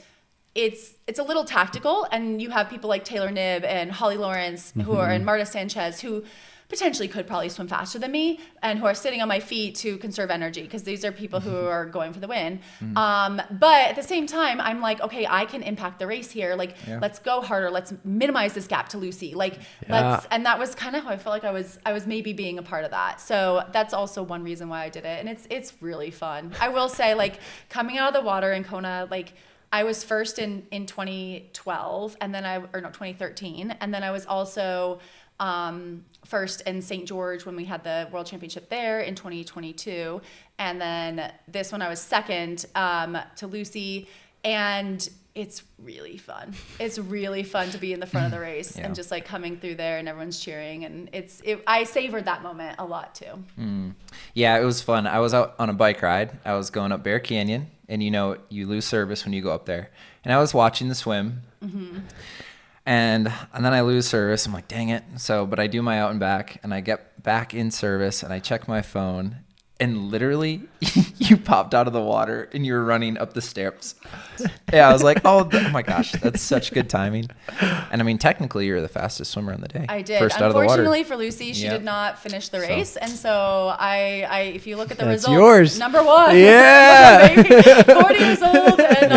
it's a little tactical, and you have people like Taylor Knibb and Holly Lawrence and Marta Sanchez, who potentially could probably swim faster than me, and who are sitting on my feet to conserve energy, because these are people who are going for the win. But at the same time, I'm like, okay, I can impact the race here. Like, let's go harder. Let's minimize this gap to Lucy. Like, and that was kind of how I felt like I was maybe being a part of that. So that's also one reason why I did it. And it's really fun. I will say, like, coming out of the water in Kona, like, I was first in 2012, and then 2013. And then I was also first in St. George when we had the World Championship there in 2022. And then this one I was second to Lucy. And it's really fun. It's really fun to be in the front of the race and just like coming through there and everyone's cheering. And I savored that moment a lot too. Yeah, it was fun. I was out on a bike ride. I was going up Bear Canyon, and you lose service when you go up there. And I was watching the swim. And then I lose service. I'm like, dang it. But I do my out and back, and I get back in service, and I check my phone, and literally you popped out of the water and you were running up the steps. Yeah, I was like, oh my gosh, that's such good timing. And I mean, technically you're the fastest swimmer on the day. I did. First out of the water. Unfortunately for Lucy, she did not finish the race. And so I if you look at the results, yours. Number one. Yeah. 40 years old. And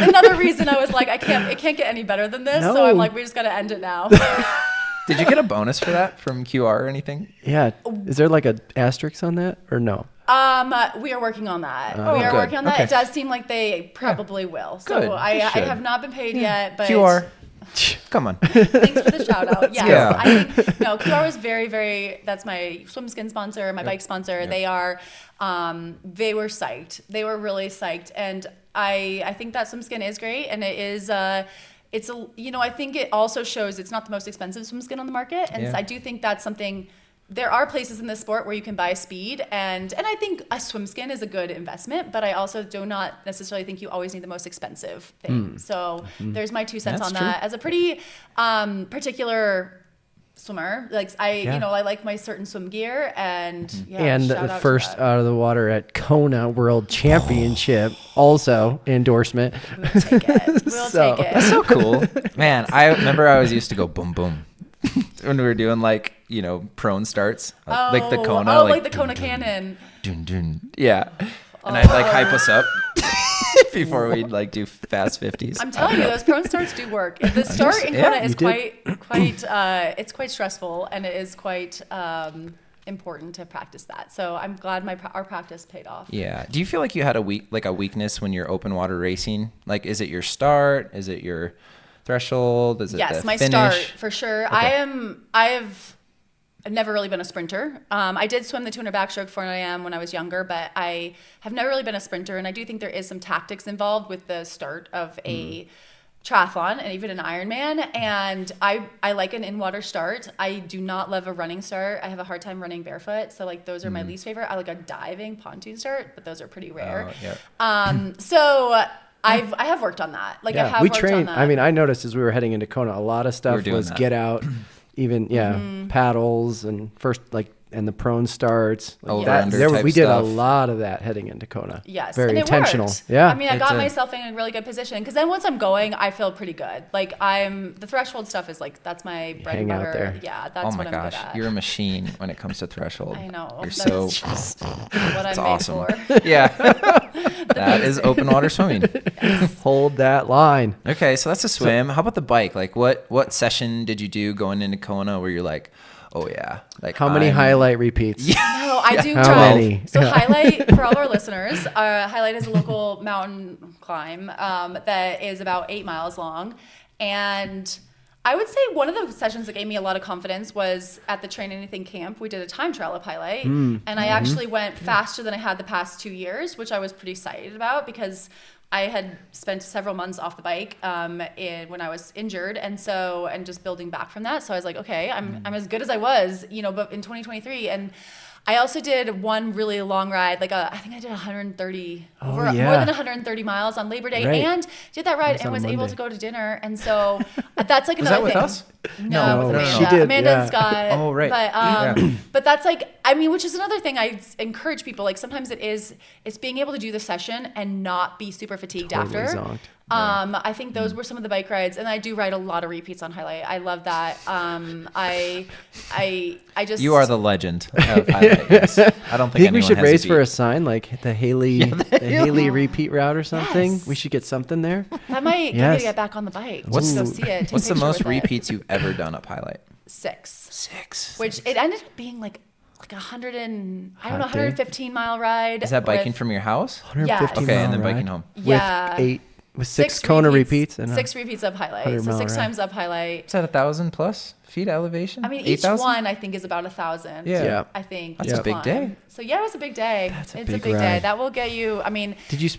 another reason I was like, it can't get any better than this. No. So I'm like, we just got to end it now. Did you get a bonus for that from QR or anything? Yeah. Is there like an asterisk on that or no? We are working on that. Working on that. Okay. It does seem like they probably will. So good. I have not been paid yet, but QR. Come on. Thanks for the shout out. Yes. Yeah. I think QR was very, very, that's my swim skin sponsor, my bike sponsor. Yep. They were psyched. They were really psyched. And I think that swim skin is great. And it is, I think it also shows it's not the most expensive swim skin on the market. And I do think that's something. There are places in this sport where you can buy speed, and I think a swim skin is a good investment, but I also do not necessarily think you always need the most expensive thing. So there's my 2 cents on that. As a pretty particular swimmer, like I like my certain swim gear, and the first out of the water at Kona World Championship, also endorsement. We'll take it. Take it. That's so cool, man. I remember I always used to go boom boom when we were doing like prone starts, like the Kona, like the Kona cannon. Dun, dun. Yeah, and I'd like hype us up before we'd like do fast 50s. I'm telling you, those prone starts do work. The start in Kona is it's quite stressful, and it is quite important to practice that. So I'm glad our practice paid off. Yeah. Do you feel like you had a weakness when you're open water racing? Like, is it your start? Is it your threshold? Is it yes, the my finish? Start for sure. Okay. I've never really been a sprinter. I did swim the 200 backstroke 400 IM when I was younger, but I have never really been a sprinter. And I do think there is some tactics involved with the start of a triathlon and even an Ironman. And I like an in-water start. I do not love a running start. I have a hard time running barefoot. So like those are my least favorite. I like a diving pontoon start, but those are pretty rare. So I have worked on that. Like I have worked on that. I mean, I noticed as we were heading into Kona, a lot of stuff was get out, even paddles and first and the prone starts. We did a lot of that heading into Kona. Yes, very and intentional. Worked. Yeah, I mean, I got myself in a really good position because then once I'm going, I feel pretty good. Like the threshold stuff is like that's my bread and butter. There. Yeah, that's what I'm good at. You're a machine when it comes to threshold. I know. You're so what I'm awesome. made for. Yeah, that is open water swimming. Yes. Hold that line. Okay, so that's a swim. How about the bike? Like what session did you do going into Kona where you're like, oh yeah, like how many highlight repeats? Yeah. No, I do 12. So Highlight, for all our listeners, Highlight is a local mountain climb that is about 8 miles long. And I would say one of the sessions that gave me a lot of confidence was at the TrainAnything camp. We did a time trial of Highlight. And I actually went faster than I had the past 2 years, which I was pretty excited about because I had spent several months off the bike when I was injured, and just building back from that. So I was like, okay, I'm as good as I was, but in 2023. And I also did one really long ride, I think I did 130, more than 130 miles on Labor Day, and did that ride and was able to go to dinner. And so that's like another thing. Was that with us? No, with Amanda. She did, Amanda and Scott. Oh, right. But that's which is another thing I encourage people. Like sometimes it's being able to do the session and not be super fatigued after. Zonked. I think those were some of the bike rides, and I do ride a lot of repeats on Highlight. I love that. I just you are the legend of Highlight. Yes. I don't think we should race for a sign like the Haley Haley repeat route or something. Yes. We should get something there. That might get me to get back on the bike. Just go see it. What's the most repeats you've ever done up Highlight? 6. Which it ended up being like 115 mile ride. Is that biking from your house? 115 Okay, mile and then ride biking home. Yeah. With 6 Kona repeats and 6 repeats up Highlight. So 6 times up Highlight. Is that 1,000 plus feet elevation? I mean, 8,000? each one I think is about 1,000. Yeah. I think. That's a big day. So yeah, it was a big day. It's a big big ride. day. That will get you. I mean. Did you?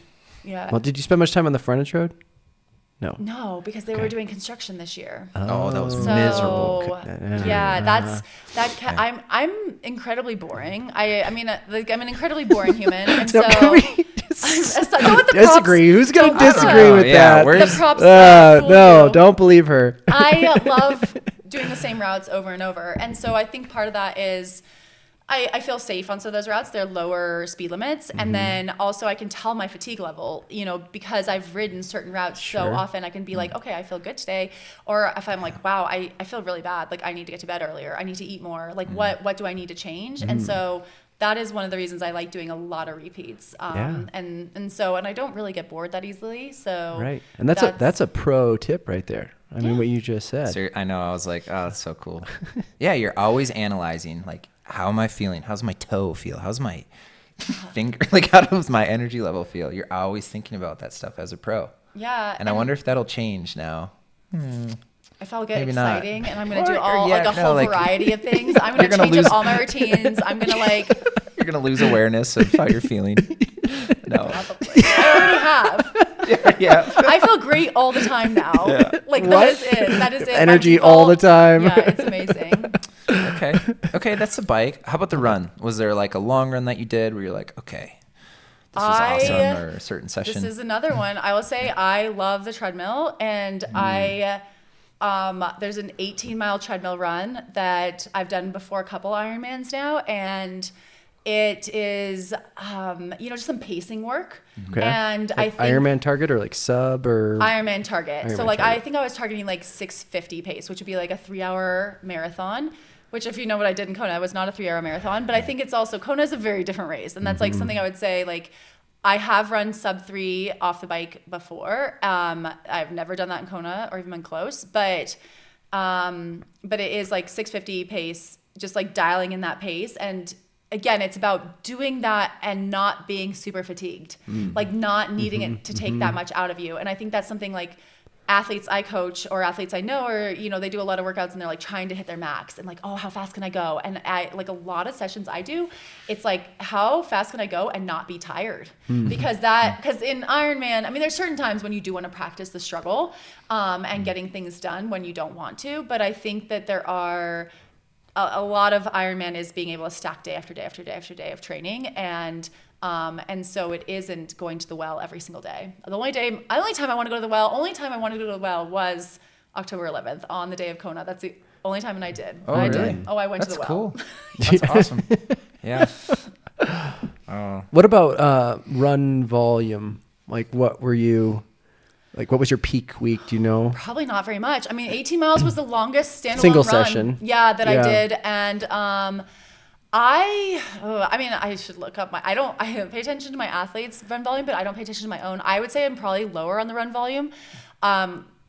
Yeah. Well, did you spend much time on the frontage road? No. No, because they were doing construction this year. Oh, that was So, miserable. Yeah, I'm incredibly boring. I'm an incredibly boring human, and so go with the disagree. Props. Who's gonna disagree with that? The props. No, don't believe her. I love doing the same routes over and over, and so I think part of that is. I feel safe on some of those routes. They're lower speed limits. And then also I can tell my fatigue level, because I've ridden certain routes so often, I can be like, okay, I feel good today. Or if I'm like, wow, I feel really bad. Like I need to get to bed earlier. I need to eat more. Like what do I need to change? And so that is one of the reasons I like doing a lot of repeats. And I don't really get bored that easily. So right. And that's a pro tip right there. I mean, what you just said. So I know. I was like, oh, that's so cool. Yeah. You're always analyzing like, how am I feeling? How's my toe feel? How's my finger? Like, how does my energy level feel? You're always thinking about that stuff as a pro. Yeah. And I wonder if that'll change now. If I'll get Maybe exciting not. and I'm going to do a whole variety of things. I'm going to change up all my routines. I'm going to You're going to lose awareness of how you're feeling. No. Probably. I already have. Yeah. I feel great all the time now. Yeah. That is it. That is it. Energy all the time. Yeah, it's amazing. Okay, that's the bike. How about the run? Was there like a long run that you did where you're like, okay, this was awesome, or a certain session? This is another one. I will say I love the treadmill, and there's an 18-mile treadmill run that I've done before a couple Ironmans now, and it is, just some pacing work. Okay. And I think Ironman target or like sub or Ironman target. So I think I was targeting 6:50 pace, which would be like a 3-hour marathon. Which, if you know what I did in Kona, it was not a 3-hour marathon. But I think it's also Kona is a very different race, and that's something I would say I have run sub 3 off the bike before. I've never done that in Kona or even been close, but it is 6:50 pace, just dialing in that pace. And again, it's about doing that and not being super fatigued, not needing it to take that much out of you. And I think that's something athletes I coach or athletes I know, or, you know, they do a lot of workouts and they're like trying to hit their max and like, oh, how fast can I go? And I like a lot of sessions I do, it's like, how fast can I go and not be tired? Because in Ironman, I mean, there's certain times when you do want to practice the struggle and getting things done when you don't want to. But I think that there are a lot of Ironman is being able to stack day after day after day after day of training. And so it isn't going to the well every single day. The only time I want to go to the well was October 11th on the day of Kona. That's the only time and I did. Oh, I really? did. Oh, I went to the well. That's awesome. Yeah. What about run volume? Like, what was your peak week? Do you know? Probably not very much. I mean, 18 miles was the longest standalone Single run. session. Yeah, that I did. And I should look up I pay attention to my athletes' run volume, but I don't pay attention to my own. I would say I'm probably lower on the run volume.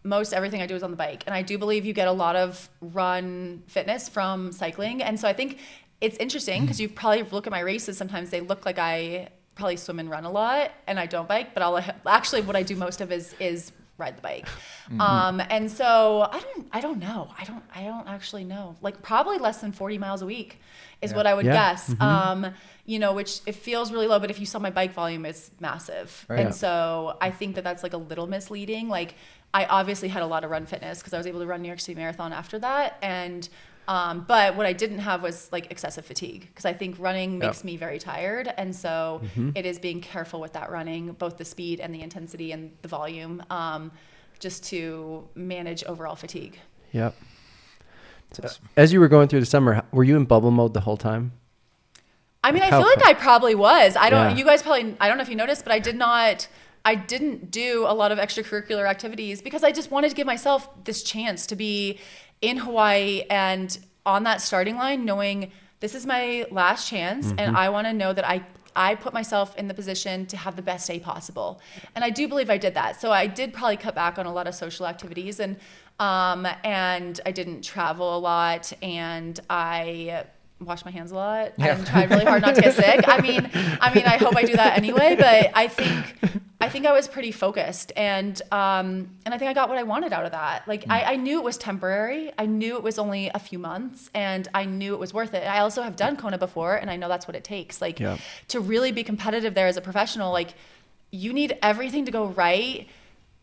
Most everything I do is on the bike. And I do believe you get a lot of run fitness from cycling. And so I think it's interesting because you probably look at my races. Sometimes they look like I probably swim and run a lot and I don't bike, but actually what I do most of is ride the bike. And so I don't know. I don't actually know. Like probably less than 40 miles a week is what I would guess. You know, which it feels really low, but if you saw my bike volume, it's massive. Right. And so I think that that's like a little misleading. Like I obviously had a lot of run fitness because I was able to run New York City Marathon after that. And but what I didn't have was like excessive fatigue because I think running makes me very tired. And so it is being careful with that running, both the speed and the intensity and the volume, just to manage overall fatigue. Yep. As you were going through the summer, were you in bubble mode the whole time? I mean, I feel like I probably was. You guys probably, I don't know if you noticed, but I didn't do a lot of extracurricular activities because I just wanted to give myself this chance to be in Hawaii and on that starting line, knowing this is my last chance. And I want to know that I put myself in the position to have the best day possible. And I do believe I did that. So I did probably cut back on a lot of social activities and I didn't travel a lot and I washed my hands a lot and tried really hard not to get sick. I mean, I hope I do that anyway, but I think I was pretty focused and I think I got what I wanted out of that. Like I knew it was temporary. I knew it was only a few months and I knew it was worth it. I also have done Kona before and I know that's what it takes. Like to really be competitive there as a professional, like you need everything to go right.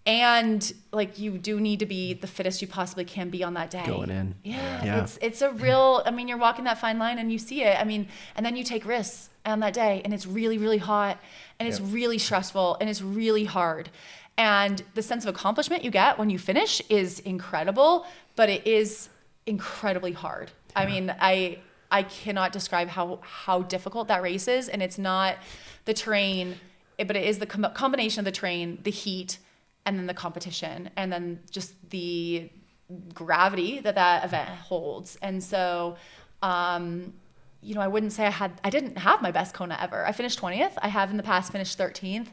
And like you do need to be the fittest you possibly can be on that day. Going in. Yeah. It's a real, I mean, you're walking that fine line and you see it. I mean, and then you take risks on that day and it's really, really hot and it's really stressful and it's really hard. And the sense of accomplishment you get when you finish is incredible, but it is incredibly hard. I mean, I cannot describe how difficult that race is. And it's not the terrain, but it is the combination of the terrain, the heat, and then the competition, and then just the gravity that event holds. And so, you know, I wouldn't say I didn't have my best Kona ever. I finished 20th. I have in the past finished 13th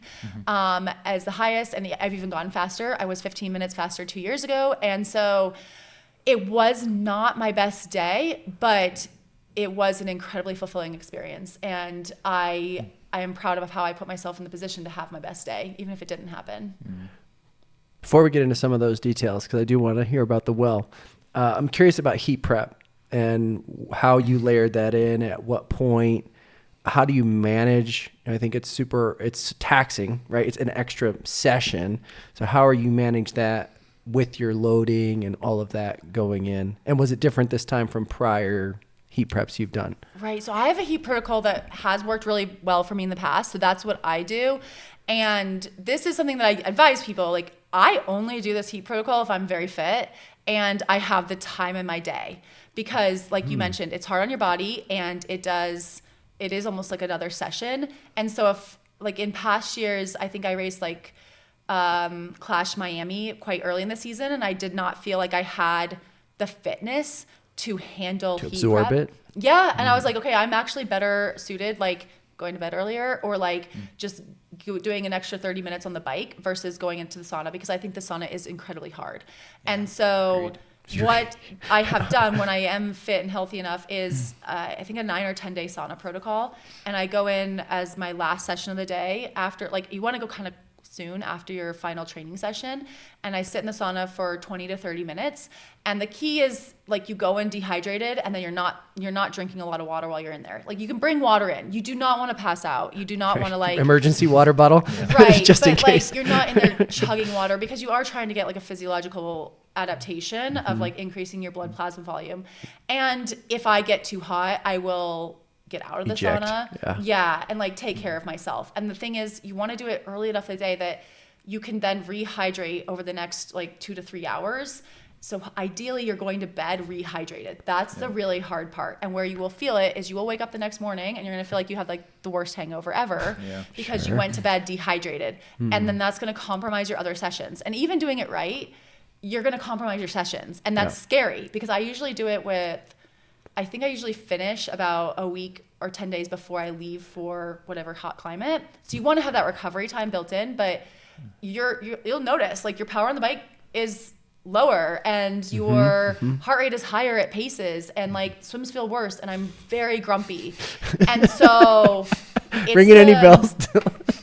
as the highest, and I've even gone faster. I was 15 minutes faster 2 years ago. And so it was not my best day, but it was an incredibly fulfilling experience. And I am proud of how I put myself in the position to have my best day, even if it didn't happen. Before we get into some of those details, because I do want to hear about the well, I'm curious about heat prep and how you layered that in, at what point, how do you manage? I think it's taxing, right? It's an extra session. So how are you manage that with your loading and all of that going in? And was it different this time from prior heat preps you've done? Right. So I have a heat protocol that has worked really well for me in the past. So that's what I do. And this is something that I advise people, like I only do this heat protocol if I'm very fit and I have the time in my day, because like you mentioned, it's hard on your body and it is almost like another session. And so if like in past years, I think I raced like Clash Miami quite early in the season and I did not feel like I had the fitness to handle heat absorb prep. it. Yeah. And I was like, okay, I'm actually better suited, like going to bed earlier or like just doing an extra 30 minutes on the bike versus going into the sauna, because I think the sauna is incredibly hard. And so what I have done when I am fit and healthy enough is I think a 9 or 10 day sauna protocol. And I go in as my last session of the day after, like you want to go kind of soon after your final training session. And I sit in the sauna for 20 to 30 minutes. And the key is like you go in dehydrated, and then you're not drinking a lot of water while you're in there. Like you can bring water in. You do not want to pass out. You do not want to like emergency water bottle, right? just but in case. Like you're not in there chugging water, because you are trying to get like a physiological adaptation of like increasing your blood plasma volume. And if I get too hot, I will get out of the Eject. sauna. Yeah. And like take care of myself. And the thing is, you want to do it early enough in the day that you can then rehydrate over the next like 2 to 3 hours. So ideally you're going to bed rehydrated. That's the really hard part. And where you will feel it is you will wake up the next morning and you're going to feel like you have like the worst hangover ever because you went to bed dehydrated. And then that's going to compromise your other sessions. And even doing it right, you're going to compromise your sessions. And that's scary, because I usually do it with, I think I usually finish about a week or 10 days before I leave for whatever hot climate. So you want to have that recovery time built in, but you'll notice like your power on the bike is lower and your heart rate is higher at paces, and like swims feel worse, and I'm very grumpy. And so Ringing any bells?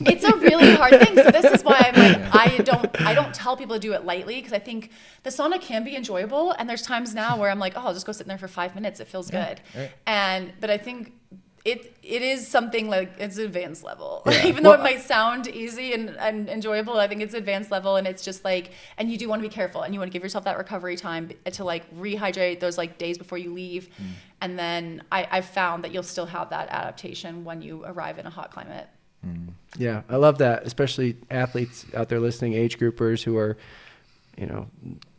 It's a really hard thing. So this is why I'm like, I don't tell people to do it lightly, because I think the sauna can be enjoyable. And there's times now where I'm like, oh, I'll just go sit in there for 5 minutes. It feels good. Right. But I think it is something like, it's advanced level. Even though it might sound easy and enjoyable, I think it's advanced level. And it's just like, and you do want to be careful, and you want to give yourself that recovery time to like rehydrate those like days before you leave. And then I've found that you'll still have that adaptation when you arrive in a hot climate. Yeah, I love that, especially athletes out there listening, age groupers who are,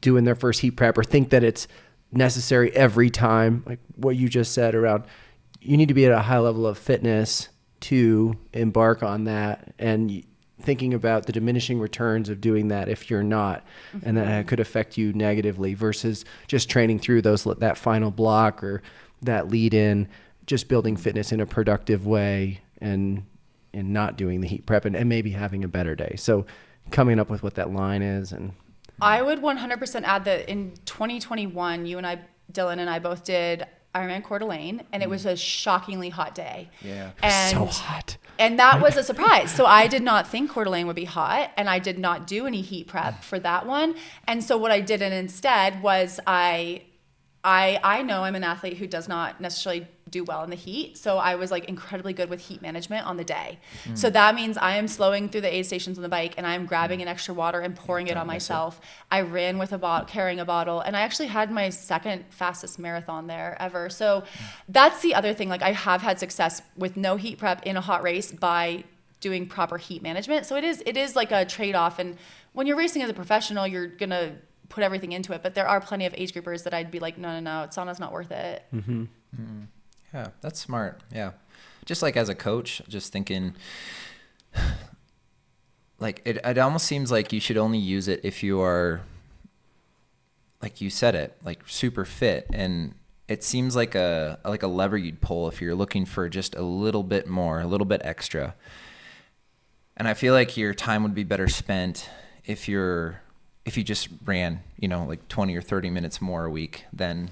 doing their first heat prep or think that it's necessary every time. Like what you just said around, you need to be at a high level of fitness to embark on that, and thinking about the diminishing returns of doing that if you're not, and that could affect you negatively, versus just training through that final block or that lead in, just building fitness in a productive way and not doing the heat prep and maybe having a better day. So coming up with what that line is. And I would 100% add that in 2021, you and I, Dylan and I both did Ironman Coeur d'Alene, and it was a shockingly hot day. Yeah, and so hot. And that was a surprise. So I did not think Coeur d'Alene would be hot, and I did not do any heat prep for that one. And so what I did instead was I know I'm an athlete who does not necessarily do well in the heat. So I was like incredibly good with heat management on the day. So that means I am slowing through the aid stations on the bike, and I'm grabbing an extra water and pouring it on myself. I ran with carrying a bottle, and I actually had my second fastest marathon there ever. So that's the other thing. Like I have had success with no heat prep in a hot race by doing proper heat management. So it is like a trade-off. And when you're racing as a professional, you're going to put everything into it. But there are plenty of age groupers that I'd be like, no, sauna's not worth it. Yeah, that's smart. Yeah. Just like as a coach, just thinking like it almost seems like you should only use it if you are, like you said it, like super fit. And it seems like a lever you'd pull if you're looking for just a little bit more, a little bit extra. And I feel like your time would be better spent if you just ran, like 20 or 30 minutes more a week than,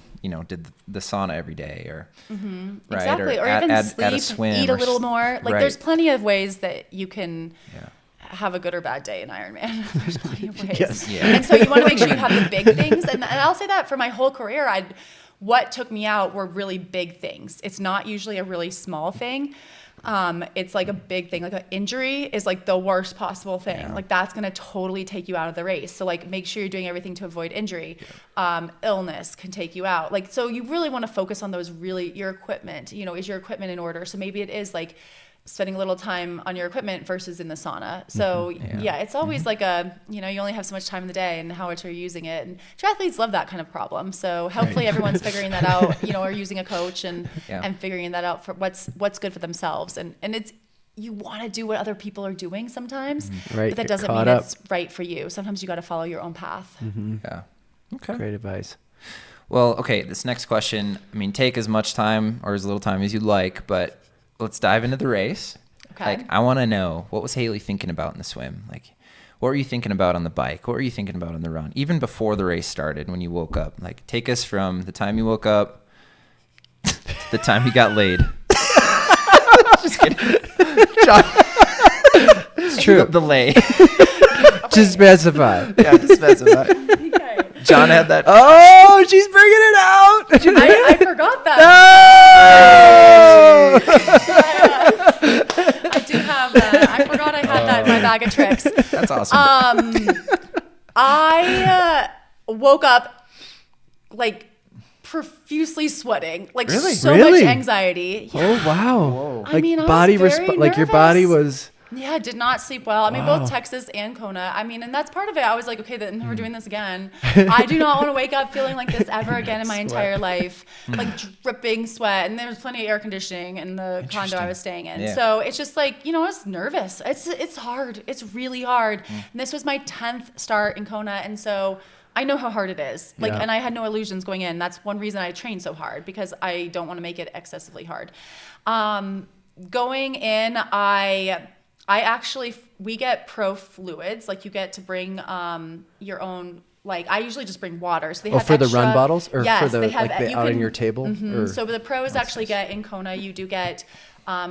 did the sauna every day or, right? Exactly. Or even sleep, add a swim, eat a little more. Like there's plenty of ways that you can Yeah. have a good or bad day in Ironman. There's plenty of ways. Yes. Yeah. And so you want to make sure you have the big things. And I'll say that for my whole career, what took me out were really big things. It's not usually a really small thing. It's like a big thing. Like an injury is like the worst possible thing. Yeah. Like that's going to totally take you out of the race. So like make sure you're doing everything to avoid injury. Illness can take you out. Like, so you really want to focus on those your equipment, is your equipment in order? So maybe it is like spending a little time on your equipment versus in the sauna. So yeah, it's always like you only have so much time in the day, and how much are you using it? And triathletes love that kind of problem. So hopefully everyone's figuring that out, or using a coach and figuring that out for what's good for themselves. And it's, you want to do what other people are doing sometimes, Right. but that doesn't mean it's right for you. Sometimes you got to follow your own path. Yeah. Okay. Great advice. Well, okay. This next question, take as much time or as little time as you'd like, but let's dive into the race. Okay. Like, I want to know, what was Haley thinking about in the swim? Like, what were you thinking about on the bike? What were you thinking about on the run? Even before the race started, when you woke up, like, take us from the time you woke up to the time you got laid. Just kidding. It's true. The lay. To specify. Yeah, to specify. Okay. John had that. Oh, she's bringing it out. I forgot that. No! I do have that. I forgot I had that in my bag of tricks. That's awesome. I woke up like profusely sweating, like Really? so Really? much anxiety. Yeah. Oh wow! Whoa. I mean, I was body very like your body nervous. was. Yeah, did not sleep well. I mean, Wow. both Texas and Kona. I mean, and that's part of it. I was like, okay, then we're doing this again. I do not want to wake up feeling like this ever again in my entire life, like dripping sweat. And there was plenty of air conditioning in the condo I was staying in. Yeah. So it's just like, I was nervous. It's hard. It's really hard. And this was my 10th start in Kona, and so I know how hard it is. Like, Yeah. and I had no illusions going in. That's one reason I trained so hard, because I don't want to make it excessively hard. Going in, I actually, we get pro fluids. Like, you get to bring your own, like, I usually just bring water. So they have for the extra, run bottles, or yes, for the they have, like the you out on can- your table. Mhm. Or? So the pros actually get in Kona, you do get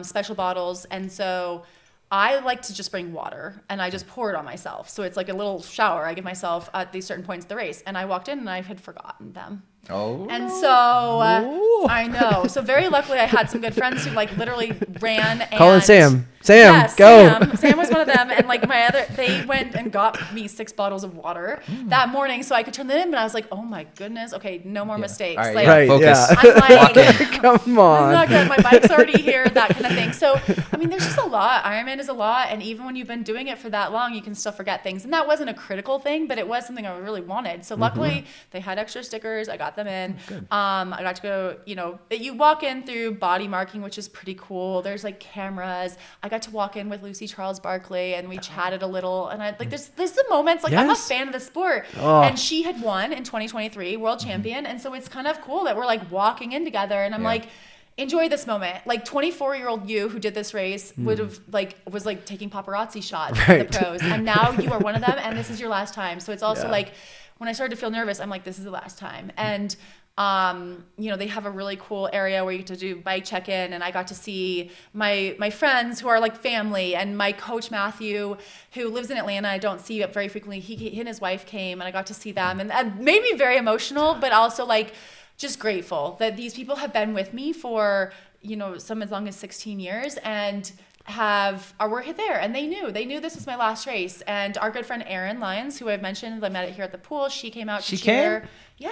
special bottles. And so I like to just bring water, and I just pour it on myself. So it's like a little shower I give myself at these certain points of the race. And I walked in and I had forgotten them. Oh. And so I know. So very luckily I had some good friends who like literally ran and Calling Sam. Yes, Go. Sam was one of them, and like they went and got me 6 bottles of water that morning so I could turn them in. But I was like, oh my goodness, okay, no more mistakes. All right, Like, Right. Focus. Yeah. I'm like, Come on. I'm not good. My bike's already here, that kind of thing. So, I mean, there's just a lot. Ironman is a lot. And even when you've been doing it for that long, you can still forget things. And that wasn't a critical thing, but it was something I really wanted. So luckily they had extra stickers. I got them in. I got to go, you walk in through body marking, which is pretty cool. There's like cameras. I got to walk in with Lucy Charles Barkley, and we chatted a little. And I like, there's the moments, like, I'm a Yes. fan of the sport. Oh. And she had won in 2023 world champion. And so it's kind of cool that we're like walking in together, and I'm like, enjoy this moment. Like, 24-year-old you who did this race would have was taking paparazzi shots Right. of the pros, and now you are one of them, and this is your last time. So it's also Yeah. like, when I started to feel nervous, I'm like, this is the last time. And they have a really cool area where you get to do bike check-in, and I got to see my friends who are like family, and my coach Matthew, who lives in Atlanta, I don't see very frequently. He and his wife came, and I got to see them, and that made me very emotional, but also like just grateful that these people have been with me for some as long as 16 years, and we're there, and they knew this was my last race. And our good friend Erin Lyons, who I've mentioned, I met it here at the pool, she came out to cheer. came? Yeah.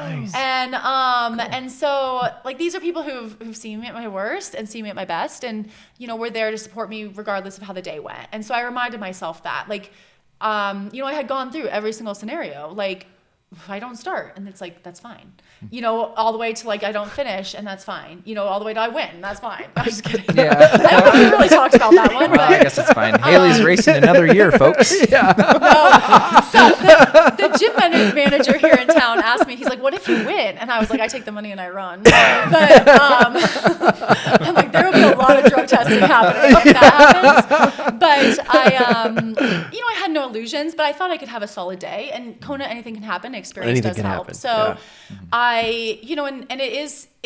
Nice. And so like, these are people who've seen me at my worst and seen me at my best, and were there to support me regardless of how the day went. And so I reminded myself that, like, I had gone through every single scenario. Like, if I don't start, and it's like, that's fine. All the way to like, I don't finish, and that's fine. All the way to I win, that's fine. I'm just kidding. Yeah. I don't know if we really talked about that one, Well, I but guess it's fine. Haley's racing another year, folks. so the gym manager here in town asked me, he's like, what if you win? And I was like, I take the money and I run. But I'm like, there will be a lot of drug testing happening if that happens. But I had no illusions, but I thought I could have a solid day. And Kona, anything can happen. Experience Anything does can help. happen, So yeah. and it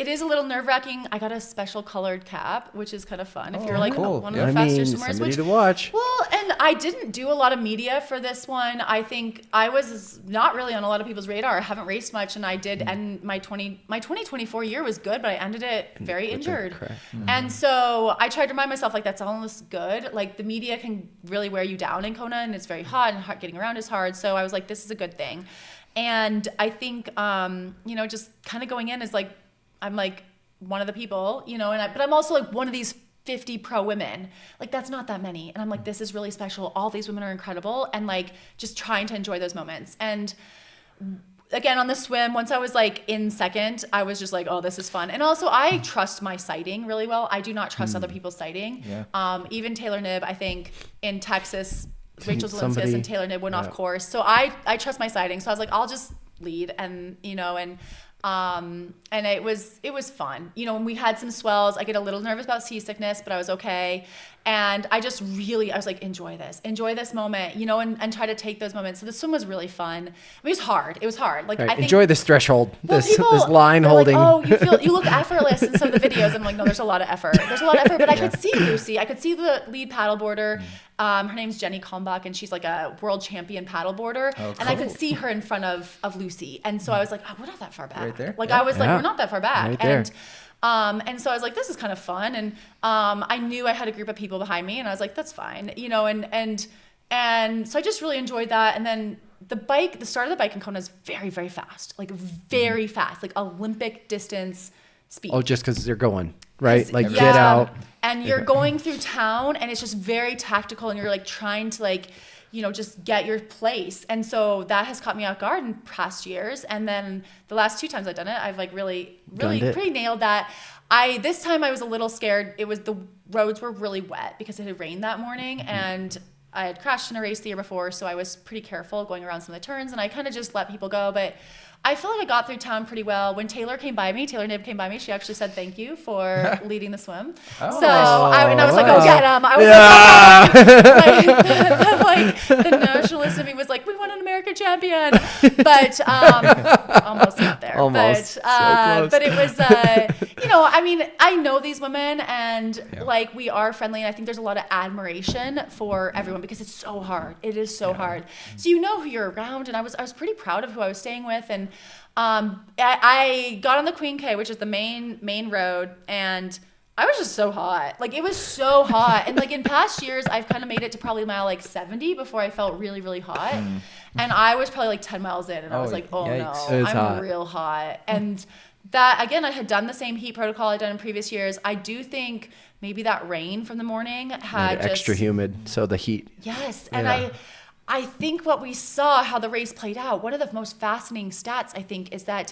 is a little nerve-wracking. I got a special colored cap, which is kind of fun. If you're like cool. one of Yeah. the I fastest mean, swimmers, somebody which to watch. well, and I didn't do a lot of media for this one. I think I was not really on a lot of people's radar. I haven't raced much, and I did end my 2024 year was good, but I ended it very injured. Correct. And so I tried to remind myself, like, that's almost good. Like, the media can really wear you down in Kona, and it's very hot, and getting around is hard. So I was like, this is a good thing. And I think, just kind of going in is like, I'm like one of the people, but I'm also like one of these 50 pro women. Like, that's not that many. And I'm like, this is really special. All these women are incredible. And like, just trying to enjoy those moments. And again, on the swim, once I was like in second, I was just like, oh, this is fun. And also, I trust my sighting really well. I do not trust other people's sighting. Yeah. Even Taylor Knibb, I think in Texas, Rachel Zelinskas Somebody- and Taylor Knibb went off course. So I trust my sighting. So I was like, I'll just lead, and And it was fun, you know, and we had some swells. I get a little nervous about seasickness, but I was okay. And I was like, enjoy this moment, you know, and try to take those moments. So the swim was really fun. I mean, it was hard. Like, Right. I think, Enjoy this threshold, well, this people, line they're holding. like, oh, you look effortless in some of the videos. And I'm like, no, there's a lot of effort. But I could see Lucy. I could see the lead paddleboarder. Her name's Jenny Kalmbach, and she's like a world champion paddleboarder. Oh, cool. And I could see her in front of Lucy. And so I was like, oh, we're not that far back. Right there? Like, Yeah. I was like, Yeah. we're not that far back. Right there. And so I was like, this is kind of fun. And I knew I had a group of people behind me, and I was like, that's fine, you know, and so I just really enjoyed that. And then the start of the bike in Kona is very, very fast, like very fast, like Olympic distance speed. Oh, just because they're going, right? Like, Yeah. get out. And you're going through town, and it's just very tactical, and you're like trying to like, you know, just get your place. And so that has caught me off guard in past years. And then the last 2 times I've done it, I've like really Gunned it. pretty nailed that. This time I was a little scared. The roads were really wet because it had rained that morning, and I had crashed in a race the year before. So I was pretty careful going around some of the turns, and I kind of just let people go. But I feel like I got through town pretty well. When Taylor Nib came by me, she actually said thank you for leading the swim. Oh, So nice. I was like, wow. go get him. I was like, the nationalist in me was like, we want an American champion. But almost got there. Almost. So close. But it was, you know, I mean, I know these women, and like we are friendly, and I think there's a lot of admiration for everyone because it's so hard. It is so hard. So you know who you're around, and I was pretty proud of who I was staying with. And I got on the Queen K, which is the main road, and I was just so hot. Like, it was so hot. And like in past years, I've kind of made it to probably mile like 70 before I felt really, really hot. And I was probably like 10 miles in, and I was like, oh yikes. no, It was I'm hot. real hot. And that, again, I had done the same heat protocol I'd done in previous years. I do think maybe that rain from the morning had just Extra humid, so the heat. Yes, and Yeah. I think what we saw, how the race played out, one of the most fascinating stats, I think, is that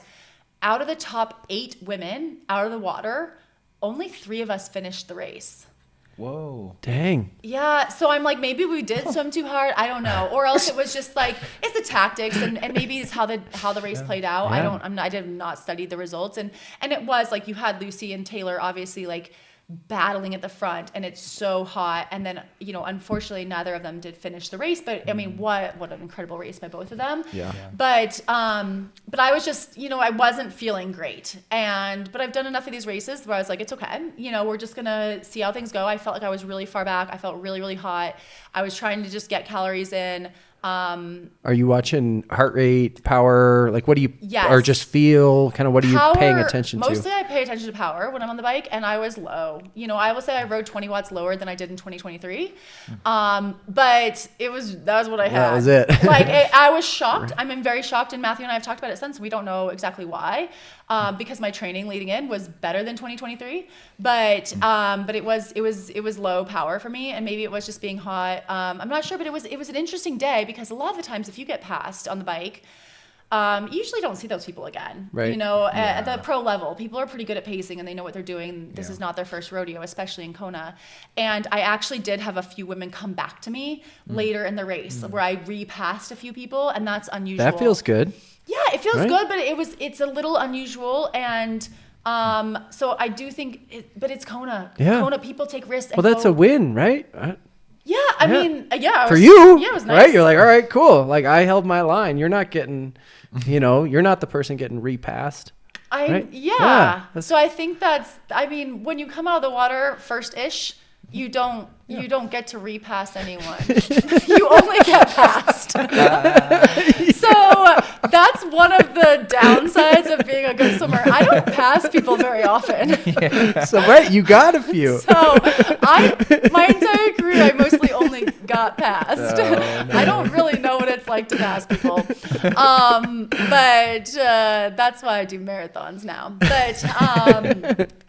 out of the top 8 women out of the water, only 3 of us finished the race. Whoa. Dang. Yeah, so I'm like, maybe we did swim too hard. I don't know, or else it was just like it's the tactics, and maybe it's how the race played out. Yeah. I did not study the results, and it was like you had Lucy and Taylor obviously like battling at the front, and it's so hot, and then, you know, unfortunately neither of them did finish the race, but I mean, what an incredible race by both of them. Yeah. But I was just, you know, I wasn't feeling great, but I've done enough of these races where I was like, it's okay, you know, we're just gonna see how things go. I felt like I was really far back. I felt really, really hot. I was trying to just get calories in. Are you watching heart rate, power? Like, what do you, Yes. or just feel? Kind of what are you Power, paying attention to? Mostly I pay attention to power when I'm on the bike, and I was low. You know, I will say I rode 20 watts lower than I did in 2023. But that was what I had. That was it. Like, I was shocked. I'm very shocked, and Matthew and I have talked about it since. We don't know exactly why, because my training leading in was better than 2023. But it was low power for me, and maybe it was just being hot. I'm not sure, but it was an interesting day because a lot of the times if you get passed on the bike, you usually don't see those people again. Right. You know, at the pro level, people are pretty good at pacing, and they know what they're doing. This is not their first rodeo, especially in Kona. And I actually did have a few women come back to me later in the race where I repassed a few people, and that's unusual. That feels good. Yeah, it feels Right? good, but it's a little unusual, and so I do think but it's Kona. Yeah. Kona, people take risks. Well, that's a win, right? Yeah, I Yeah. mean, yeah. For you, yeah, it was nice. right? You're like, all right, cool. Like, I held my line. You're not getting, you know, you're not the person getting repassed. Right? Yeah, that's- So I think I mean, when you come out of the water first-ish, you don't get to repass anyone. You only get passed. So that's one of the downsides of being a good swimmer. I don't pass people very often. So, right, you got a few. So my entire career, I mostly only got passed. I don't really know what it's like to pass people. But that's why I do marathons now. But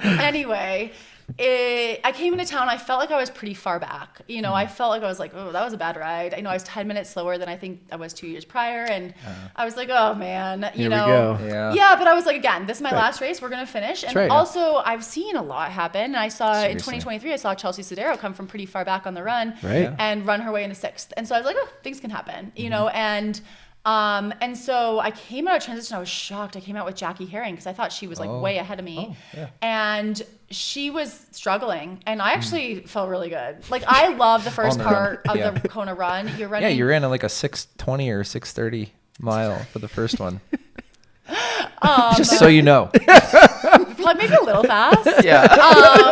anyway, I came into town. I felt like I was pretty far back. You know, I felt like I was like, oh, that was a bad ride. I know I was 10 minutes slower than I think I was 2 years prior. And I was like, oh man, Here we go. Yeah, but I was like, again, this is my last race. We're going to finish. And right. also, I've seen a lot happen. And I saw in Seriously. 2023, I saw Chelsea Sodero come from pretty far back on the run Right. and run her way into 6th. And so I was like, oh, things can happen, you know, and And so I came out of transition. I was shocked. I came out with Jackie Herring because I thought she was like way ahead of me. And she was struggling. And I actually felt really good. Like I love the first part of the Kona run. You're running. Yeah, you ran like a 6:20 or 6:30 mile for the first one. Just so you know. Probably maybe a little fast. Yeah.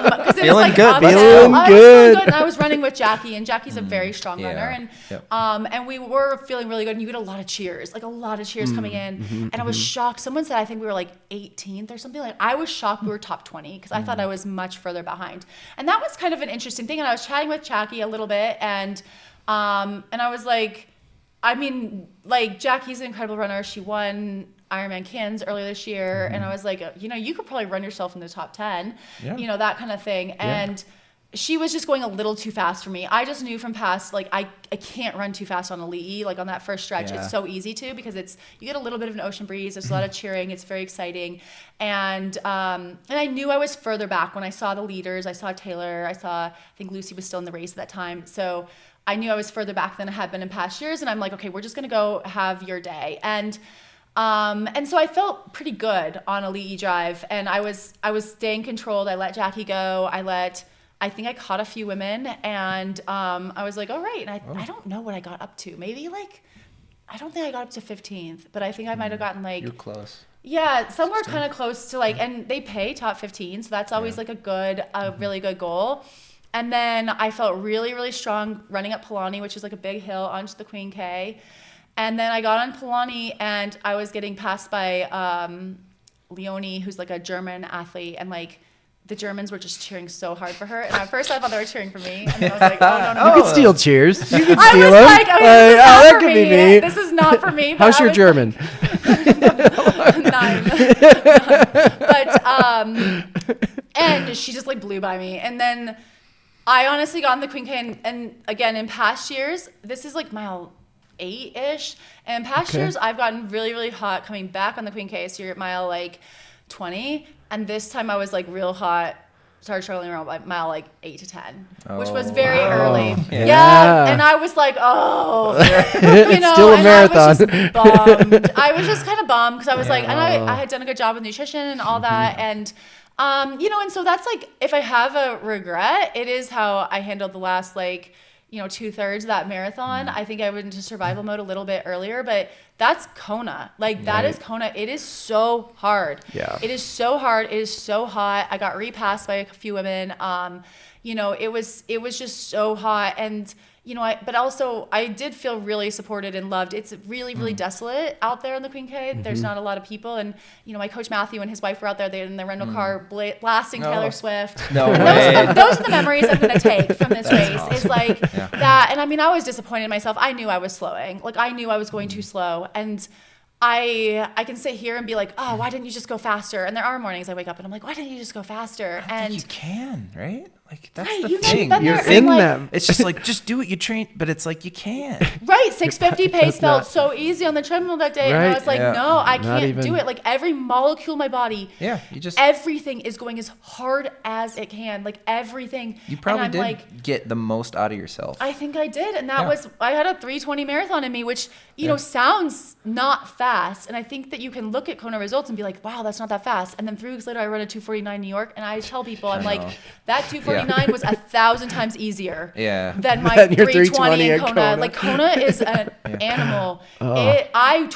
Because it was like good. uphill. Feeling I was good. feeling good. And I was running with Jackie, and Jackie's a very strong runner. And we were feeling really good. And you get a lot of cheers, coming in. And I was shocked. Someone said I think we were like 18th or something. Like I was shocked we were top 20 because I thought I was much further behind. And that was kind of an interesting thing. And I was chatting with Jackie a little bit, and I was like, I mean, like Jackie's an incredible runner. She won Ironman Cairns earlier this year. And I was like, you could probably run yourself in the top 10, that kind of thing. And she was just going a little too fast for me. I just knew from past, like I can't run too fast on Aloha. Like on that first stretch, it's so easy to, because you get a little bit of an ocean breeze. There's a lot of cheering. It's very exciting. And I knew I was further back when I saw the leaders. I saw Taylor. I think Lucy was still in the race at that time. So I knew I was further back than I had been in past years. And I'm like, okay, we're just going to go have your day. And so I felt pretty good on Aloha Drive, and I was staying controlled. I let Jackie go. I think I caught a few women, and I was like, all right. And I don't know what I got up to. Maybe I don't think I got up to 15th, but I think I might have gotten like. You're close. Yeah, somewhere kind of close to and they pay top 15, so that's always like a really good goal. And then I felt really, really strong running up Palani, which is like a big hill, onto the Queen K. And then I got on Palani, and I was getting passed by Leonie, who's like a German athlete, and like the Germans were just cheering so hard for her. And at first I thought they were cheering for me, and then I was like, oh no. You could steal cheers. You could I steal was them. like, okay, this is not that for could me. be me. This is not for me. How's your German? 9. But and she just like blew by me. And then I honestly got on the Queen K, and again, in past years, this is like mile 8-ish. And in past years, I've gotten really, really hot coming back on the Queen K. So you're at mile like 20. And this time I was like real hot, started struggling around by mile 8 to 10, which was very early. Yeah. And I was like, Still a marathon. I was just bummed. I was just kind of bummed because I was like, and I had done a good job with nutrition and all that. And, and so that's like, if I have a regret, it is how I handled the last 2/3 of that marathon. I think I went into survival mode a little bit earlier, but that's Kona. That is Kona. It is so hard. Yeah. It is so hard. It is so hot. I got repassed by a few women. It was just so hot. And, but also I did feel really supported and loved. It's really, really desolate out there on the Queen K. There's not a lot of people. And, my coach Matthew and his wife were out there in their rental car blasting Taylor Swift. No and way. those are the memories I'm going to take from this race. Awesome. It's like that. And I mean, I was disappointed in myself. I knew I was slowing. I knew I was going too slow. And I can sit here and be like, oh, why didn't you just go faster? And there are mornings I wake up and I'm like, why didn't you just go faster? I think you can, right? That's right, the thing. You're in them. It's just just do what you train, but it's like you can't. Right, 650 pace felt so easy on the treadmill that day, and I was like, no, I can't do it. Every molecule in my body, everything is going as hard as it can. Everything. You probably did get the most out of yourself. I think I did, and that was I had a 3:20 marathon in me, which sounds not fast, and I think that you can look at Kona results and be like, wow, that's not that fast, and then 3 weeks later I run a 2:49 New York, and I tell people, I'm like, that 2:49 was 1,000 times easier than my 3:20 in Kona. Kona is an animal. I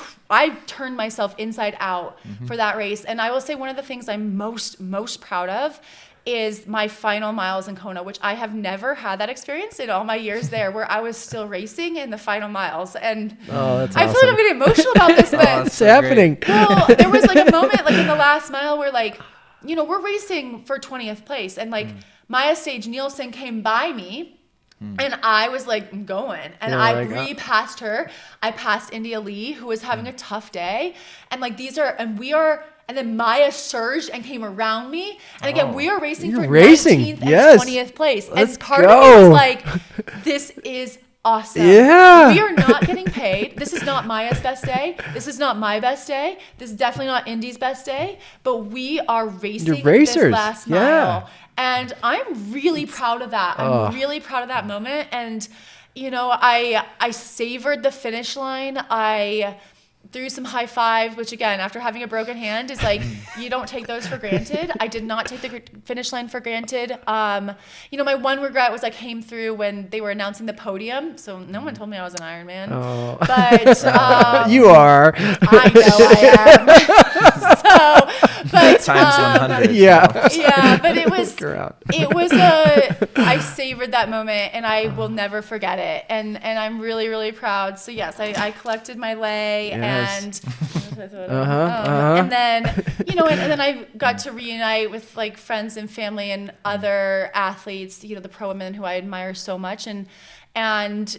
turned myself inside out for that race, and I will say one of the things I'm most proud of is my final miles in Kona, which I have never had that experience in all my years there, where I was still racing in the final miles. And that's I feel like I'm getting emotional about this, but it's happening. Well, there was a moment in the last mile where we're racing for 20th place, and Maya Stage Nielsen came by me, and I was going, and I re-passed her. I passed India Lee, who was having a tough day, and and then Maya surged and came around me, and again we are racing for 19th and 20th place. And part of me was this is awesome. Yeah. We are not getting paid. This is not Maya's best day. This is not my best day. This is definitely not Indy's best day. But we are racing this last mile. And I'm really proud of that. I'm really proud of that moment. And I savored the finish line. I threw some high fives, which again, after having a broken hand, is like, you don't take those for granted. I did not take the finish line for granted. My one regret was I came through when they were announcing the podium. So no one told me I was an Ironman. Oh. But you are. I know I am. But Times 100. Yeah. Yeah, but I savored that moment and I will never forget it. And I'm really, really proud. So yes, I collected my lei and and then, and then I got to reunite with like friends and family and other athletes, the pro women who I admire so much. And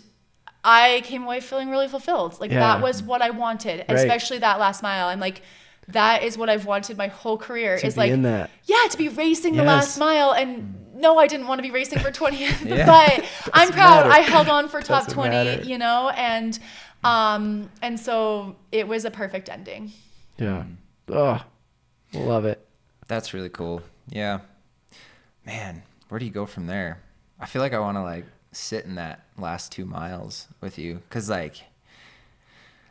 I came away feeling really fulfilled. Like that was what I wanted, especially that last mile. I'm like, that is what I've wanted my whole career, is like, to be racing the last mile. And no, I didn't want to be racing for 20th, but I'm proud. I held on for top 20, and so it was a perfect ending. Yeah. Oh, love it. That's really cool. Yeah. Man, where do you go from there? I feel like I want to like sit in that last 2 miles with you, because like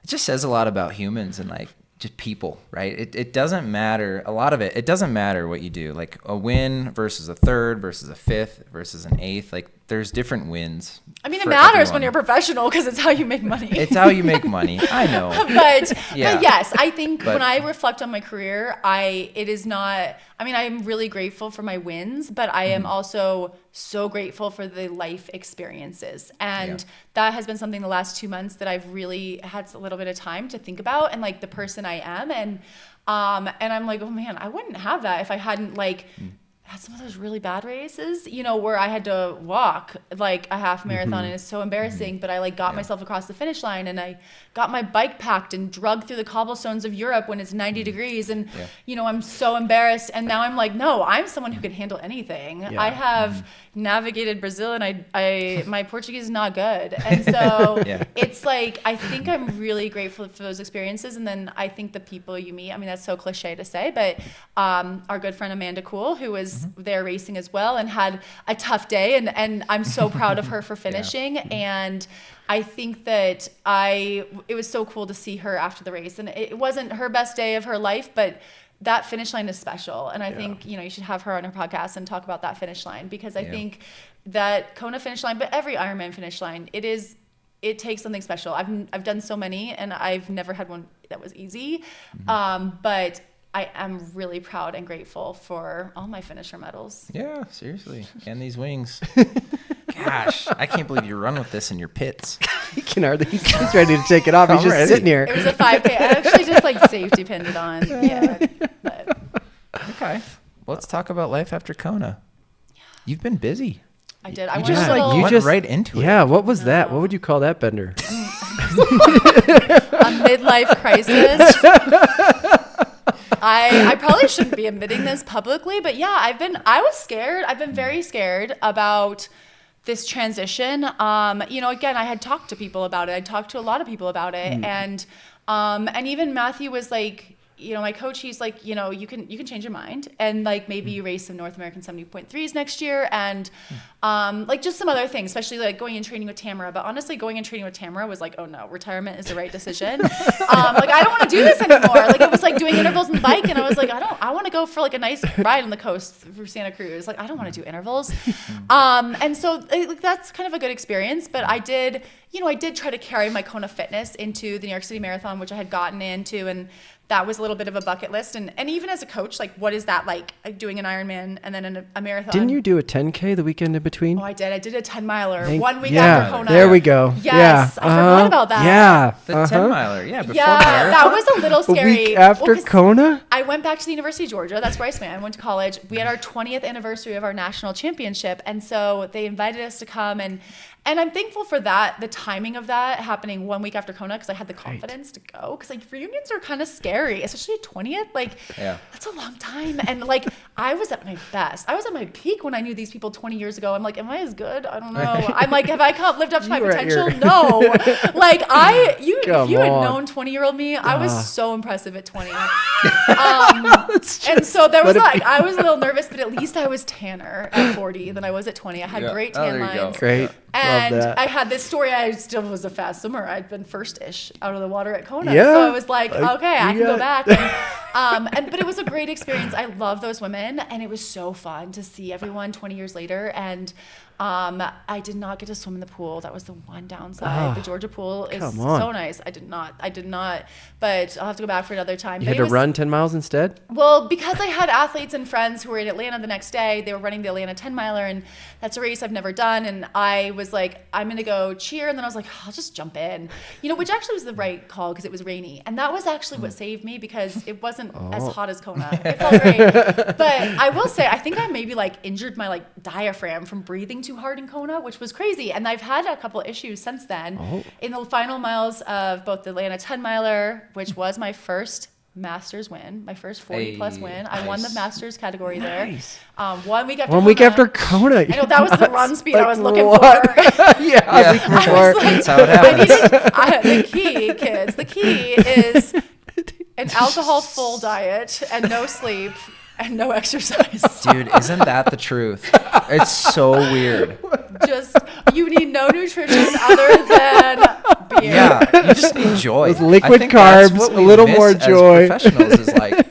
it just says a lot about humans and like just people, right? It doesn't matter, a lot of it doesn't matter what you do, like a win versus a third versus a fifth versus an eighth, like there's different wins. I mean, it matters when you're professional because it's how you make money. It's how you make money. I know. But yes, I think when I reflect on my career, I'm really grateful for my wins, but I am also so grateful for the life experiences. And that has been something the last 2 months that I've really had a little bit of time to think about, and like the person I am. And I'm like, oh man, I wouldn't have that if I hadn't like had some of those really bad races, where I had to walk like a half marathon and it's so embarrassing, but I like got myself across the finish line and I got my bike packed and drugged through the cobblestones of Europe when it's 90 degrees. And, I'm so embarrassed. And now I'm like, no, I'm someone who can handle anything. Yeah. I have navigated Brazil and my Portuguese is not good. And so it's like, I think I'm really grateful for those experiences. And then I think the people you meet, I mean, that's so cliche to say, but our good friend Amanda Cool, who was there racing as well and had a tough day, and I'm so proud of her for finishing. And I think that it was so cool to see her after the race, and it wasn't her best day of her life, but that finish line is special. And I think, you should have her on her podcast and talk about that finish line, because I think that Kona finish line, but every Ironman finish line, it takes something special. I've done so many and I've never had one that was easy. But I am really proud and grateful for all my finisher medals. Yeah, seriously. And these wings. Gosh, I can't believe you run with this in your pits. He can hardly, he's ready to take it off. He's just sitting here. It was a 5K. I actually just like safety pinned it on. Yeah. But. Okay. Let's talk about life after Kona. You've been busy. I did. I went right into it. Yeah, what was that? What would you call that bender? A midlife crisis. I probably shouldn't be admitting this publicly, but I was scared. I've been very scared about this transition. Again, I had talked to people about it. I talked to a lot of people about it. And even Matthew was like, my coach, he's like, you can change your mind and like maybe you race some North American 70.3s next year. And like just some other things, especially like going and training with Tamara. But honestly, going and training with Tamara was like, oh no, retirement is the right decision. Like I don't want to do this anymore. Like it was like doing intervals on the bike. And I was like, I want to go for like a nice ride on the coast for Santa Cruz. Like I don't want to do intervals. And so that's kind of a good experience. But I did try to carry my Kona fitness into the New York City Marathon, which I had gotten into, and that was a little bit of a bucket list. And even as a coach, like what is that like doing an Ironman and then a marathon? Didn't you do a 10K the weekend in between? Oh, I did. I did a 10-miler 1 week after Kona. There we go. Yes, I forgot about that. Yeah. The 10-miler, before that was a little scary. A week after Kona? I went back to the University of Georgia. That's where I spent. I went to college. We had our 20th anniversary of our national championship. And so they invited us to come, and I'm thankful for that, the timing of that happening 1 week after Kona, because I had the confidence to go. Because like reunions are kind of scary, especially a 20th. Like that's a long time. And like I was at my best. I was at my peak when I knew these people 20 years ago. I'm like, am I as good? I don't know. I'm like, have I lived up to my potential? No. Like if you had known 20-year-old me, I was so impressive at 20. And so there was like, I was a little nervous, but at least I was tanner at 40 than I was at 20. I had great tan lines. Great. And Love that. I had this story. I still was a fast swimmer. I'd been first-ish out of the water at Kona. Yeah. So I was like, okay, I can go back. But it was a great experience. I love those women. And it was so fun to see everyone 20 years later. And I did not get to swim in the pool. That was the one downside. The Georgia pool is so nice. I did not. But I'll have to go back for another time. You had to run 10 miles instead? Well, because I had athletes and friends who were in Atlanta the next day, they were running the Atlanta 10 miler, and that's a race I've never done. And I was like, I'm going to go cheer. And then I was like, I'll just jump in, which actually was the right call because it was rainy. And that was actually what saved me because it wasn't as hot as Kona. It felt great. But I will say, I think I maybe injured my diaphragm from breathing too hard in Kona, which was crazy. And I've had a couple issues since then. In the final miles of both the Atlanta 10 miler, which was my first Masters win, my first 40 plus win. I won the Masters category there. 1 week after Kona. I know that was the run speed I was looking for. That's how it happens. The key is an alcohol full diet and no sleep and no exercise. Dude, isn't that the truth? It's so weird. Just, you need no nutrition other than beer. Yeah, you just need joy. With liquid carbs, a little more joy. As professionals is joy.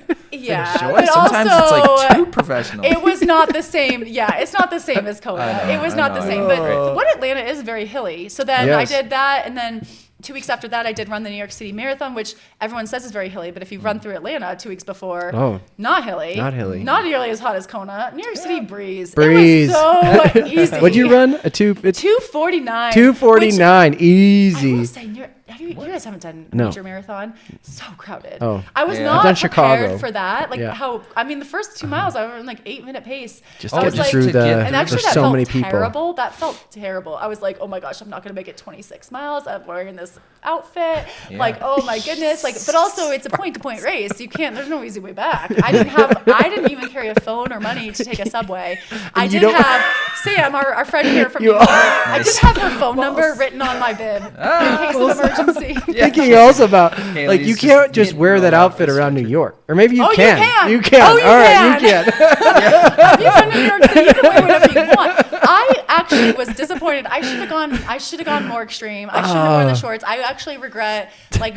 But sometimes also, it's too professional. It was not the same. Yeah, it's not the same as Kona. It was not the same. But what Atlanta is very hilly. So then I did that, and then 2 weeks after that, I did run the New York City Marathon, which everyone says is very hilly. But if you run through Atlanta 2 weeks before, not hilly. Not nearly as hot as Kona. New York City breeze. It was so easy. What'd you run? A 2:49. 2:49. Easy. I will say, you guys haven't done major marathon. So crowded. I was I've not done prepared Chicago. for that. The first 2 miles, I was in 8-minute pace. Just get through and actually that felt many people. terrible. That felt terrible. I was like, oh my gosh, I'm not going to make it 26 miles. I'm wearing this outfit. Oh my goodness. But also it's a point-to-point race. You can't. There's no easy way back. I didn't even carry a phone or money to take a subway. I did have Sam, our friend here from New York. I did have her phone number written on my bib in case of emergency. Thinking also about you can't just wear that outfit around New York, or maybe you can. You can. Oh, you All can. right, you can. If you've been to New York City, you can wear whatever you want. I actually was disappointed. I should have gone more extreme. I shouldn't have worn the shorts. I actually regret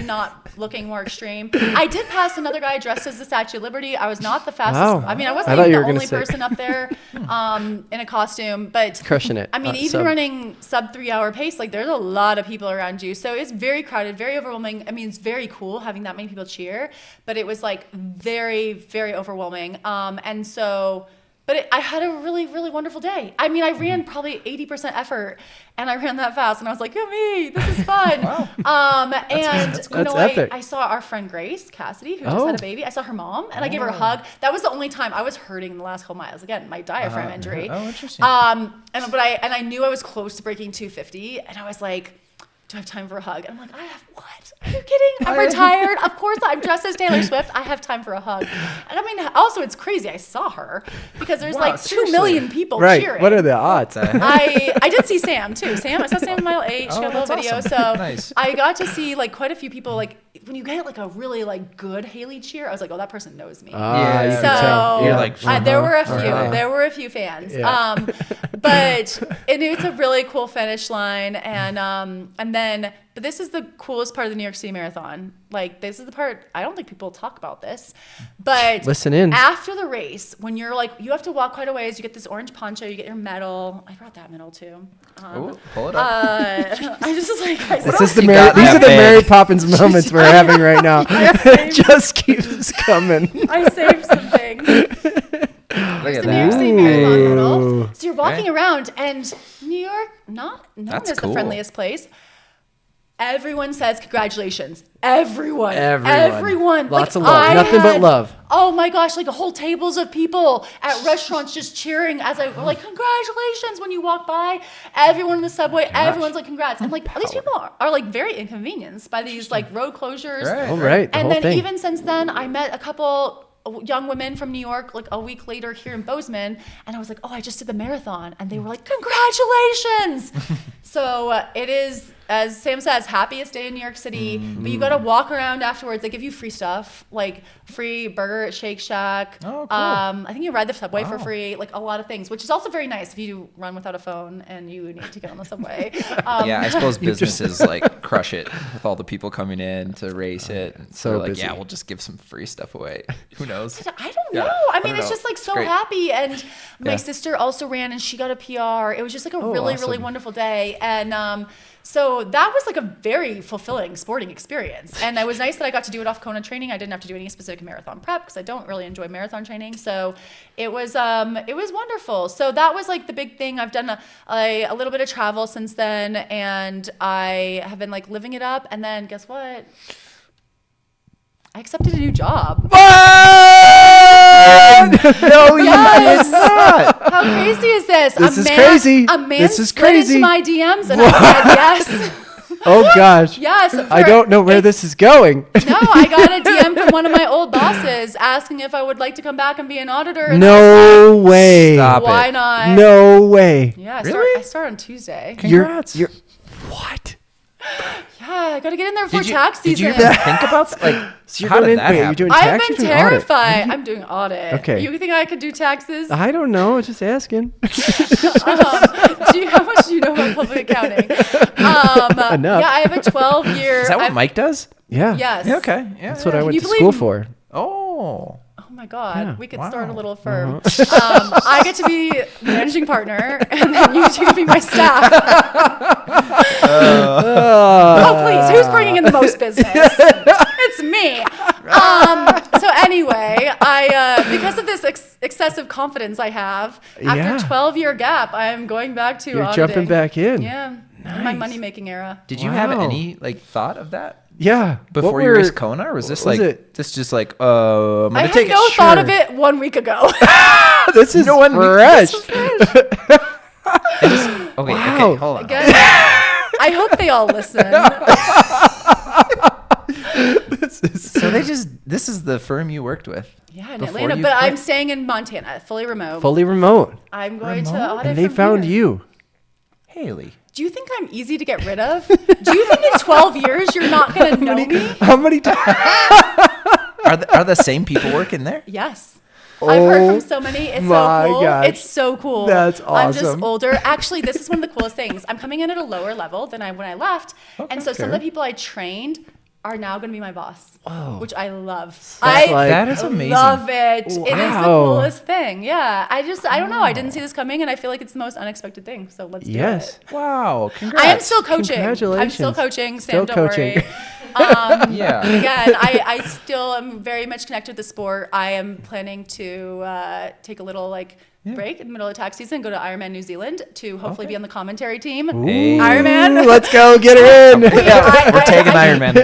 not looking more extreme. I did pass another guy dressed as the Statue of Liberty. I was not the fastest. Wow. I mean, I wasn't even the only person up there in a costume, but crushing it. I mean, even running sub 3 hour pace, there's a lot of people around you. So it's very crowded, very overwhelming. I mean, it's very cool having that many people cheer, but it was very, very overwhelming. But I had a really, really wonderful day. I mean, I ran probably 80% effort, and I ran that fast, and I was like, "Yummy, this is fun." Wow. That's epic. I saw our friend Grace Cassidy, who just had a baby. I saw her mom, and I gave her a hug. That was the only time I was hurting in the last couple miles. Again, my diaphragm injury. Oh, interesting. I knew I was close to breaking 250, and I was like, do I have time for a hug? And I'm like, I have what? Are you kidding? I'm retired. Of course, I'm dressed as Taylor Swift. I have time for a hug. And I mean, also, it's crazy. I saw her because there's 2 million people cheering. What are the odds? I did see Sam, too. I saw Sam in mile 8. She got a little video. Awesome. So nice. I got to see quite a few people. When you get a really good Haley cheer, I was like, oh, that person knows me. You can tell. You're there were a few. There were a few fans. Yeah. But it's a really cool finish line, but this is the coolest part of the New York City Marathon. This is the part, I don't think people talk about this, but listen in. After the race, when you're you have to walk quite a ways, you get this orange poncho, you get your medal. I brought that medal too. Pull it up. I just was like, these are the Mary Poppins moments we're having right now. It just keeps coming. I saved some things. Look at the New York City Marathon medal. So you're walking Right. around, and New York, not known That's as cool. the friendliest place. Everyone says congratulations. Everyone. Lots of love. Nothing but love. Oh my gosh, whole tables of people at restaurants just cheering as I were congratulations when you walk by. Everyone in the subway, everyone's congrats. And these people are very inconvenienced by these road closures. Right. Oh, right. And then even since then, I met a couple young women from New York a week later here in Bozeman, and I was like, oh, I just did the marathon, and they were like, congratulations. So it is as Sam says, happiest day in New York City, but you got to walk around afterwards. They give you free stuff, like free burger at Shake Shack. Oh, cool. I think you ride the subway for free, like a lot of things, which is also very nice if you run without a phone and you need to get on the subway. Yeah, I suppose businesses like crush it with all the people coming in to race it. So they're like, busy. yeah, we'll just give some free stuff away. Who knows? I don't know. Yeah, I mean, don't it's know. just like so Great. happy. And my Yeah. sister also ran and she got a PR. It was just like a really, really awesome. wonderful day. And so that was like a very fulfilling sporting experience. And it was nice that I got to do it off Kona training. I didn't have to do any specific marathon prep because I don't really enjoy marathon training. So it was wonderful. So that was like the big thing. I've done a little bit of travel since then, and I have been like living it up. And then guess what? I accepted a new job. No, you Yes. did not. How crazy is this? This is crazy. A man This is slid crazy. into my DMs and I said yes. Oh gosh. Yes. I don't know where this is going. No, I got a DM from one of my old bosses asking if I would like to come back and be an auditor. And No way. Stop. why it. not? No way. Yeah, Really? I start on Tuesday. Congrats. You're what? Yeah, I got to get in there before Did you, tax did you season. even think about like So you're how going did in, that wait, you're happen? doing I've tax? been You're doing audit? terrified. I'm doing audit. Okay. You think I could do taxes? I don't know. Just asking. How much do you know about public accounting? Enough. Yeah, I have a 12-year. Is that what Mike does? Yeah. Yes. Yeah, okay. Yeah. That's what I Can went you to school believe- for. Oh. Oh my God, Yeah. we could Wow. start a little firm. I get to be managing partner, and then you two can be my staff. Oh please, who's bringing in the most business? It's me. So anyway, I because of this excessive confidence I have, Yeah. after a 12-year gap, I am going back to You're auditing. jumping back in. Yeah, in my money-making era. Did you have Wow. any like thought of that Yeah. before What you were- raced Kona, or was this what was like it? this just like I'm I gonna had take no it? thought of it 1 week ago. This is No one- fresh. Okay, Wow. okay, hold on. Again, I hope they all listen. So this is the firm you worked with. Yeah, in Before Atlanta, you but quit? I'm staying in Montana, fully remote. Fully remote. I'm going to Remote? audit And they from found here. you. Haley. Do you think I'm easy to get rid of? Do you think in 12 years you're not going to know me? How many times? Are the same people working there? Yes. I've heard Oh from so many. It's my so cool. gosh. It's so cool. That's I'm just awesome. older. Actually, this is one of the coolest things. I'm coming in at a lower level than when I left. And so some of the people I trained are now going to be my boss, which I love. That's like- That is amazing. Love it. It is the Wow. coolest thing. Yeah. I don't know. I didn't see this coming, and I feel like it's the most unexpected thing. So let's do Yes. it. Wow, congrats. I am still coaching. I'm Congratulations. still coaching. Still Sam, don't coaching. worry. Yeah. Again, I still am very much connected with the sport. I am planning to take a little break in the middle of tax season, go to Ironman New Zealand to hopefully be on the commentary team. Hey. Ironman. Let's go get her in. Yeah, we're taking Ironman.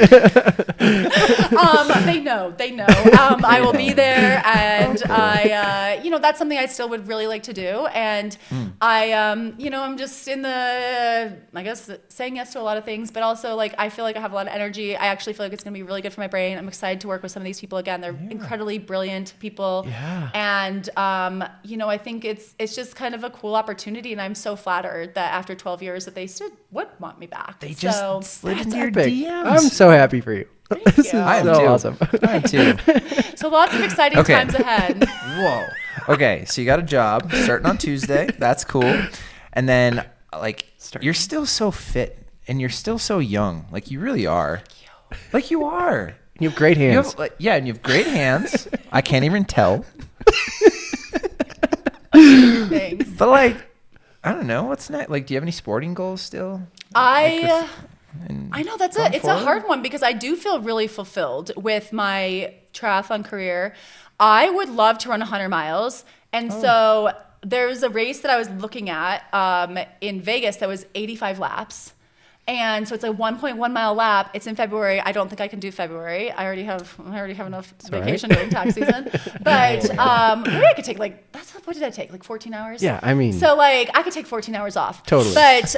They know. I will be there, and that's something I still would really like to do. And I'm just in the, I guess, saying yes to a lot of things, but also I feel like I have a lot of energy. I actually feel like it's going to be really good for my brain. I'm excited to work with some of these people again. They're incredibly brilliant people. Yeah. And, I think it's just kind of a cool opportunity, and I'm so flattered that after 12 years that they still would want me back. They just slid into your Epic. DMs. I'm so happy for you. This is you. I am so too. awesome. I am too. So lots of exciting Okay. times ahead. Whoa. Okay, so you got a job starting on Tuesday. That's cool. And then you're still so fit and you're still so young. Like you really are. Like you are. You have great You hands. have, and you have great hands. I can't even tell. Thanks. But I don't know. What's next? Do you have any sporting goals still? I know it's going a forward? hard one because I do feel really fulfilled with my triathlon career. I would love to run 100 miles. And so there's a race that I was looking at in Vegas that was 85 laps. And so it's a 1.1 mile lap. It's in February. I don't think I can do February. I already have enough vacation during tax season. But maybe I could take what did I take? 14 hours? Yeah, I mean. So I could take 14 hours off. Totally. But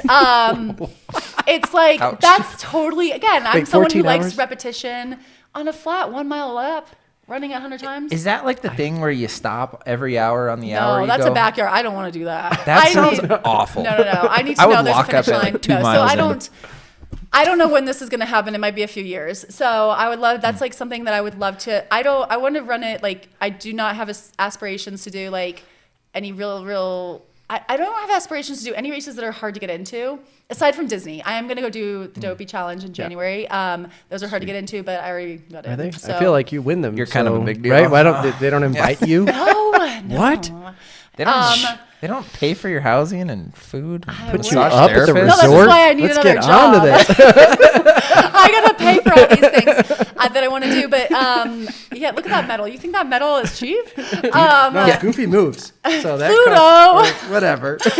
it's Ouch. that's totally, again, I'm Wait, someone who 14 likes hours? repetition on a flat 1 mile lap, running 100 times. Is that the thing where you stop every hour on the hour? No, you that's go? a backyard. I don't want to do that. That I sounds need- awful. No. I need to I know would there's a walk up finish at line. 2 No, so miles I in. don't. I don't know when this is going to happen. It might be a few years. So I would love, that's like something that I would love to, I want to run it. Like, I do not have aspirations to do like any I don't have aspirations to do any races that are hard to get into aside from Disney. I am going to go do the Dopey Challenge in January. Those are hard to get into, but I already got it. Are they? So. I feel like you win them. You're kind of a big deal. Right? Why don't they don't invite you? No. What? They don't pay for your housing and food. And Put you massage up at the therapists? No, this is resort? why I need Let's another get job. onto this. I gotta pay for all these things that I want to do, but yeah, look at that medal. You think that medal is cheap? No, goofy moves. So that Pluto. whatever. But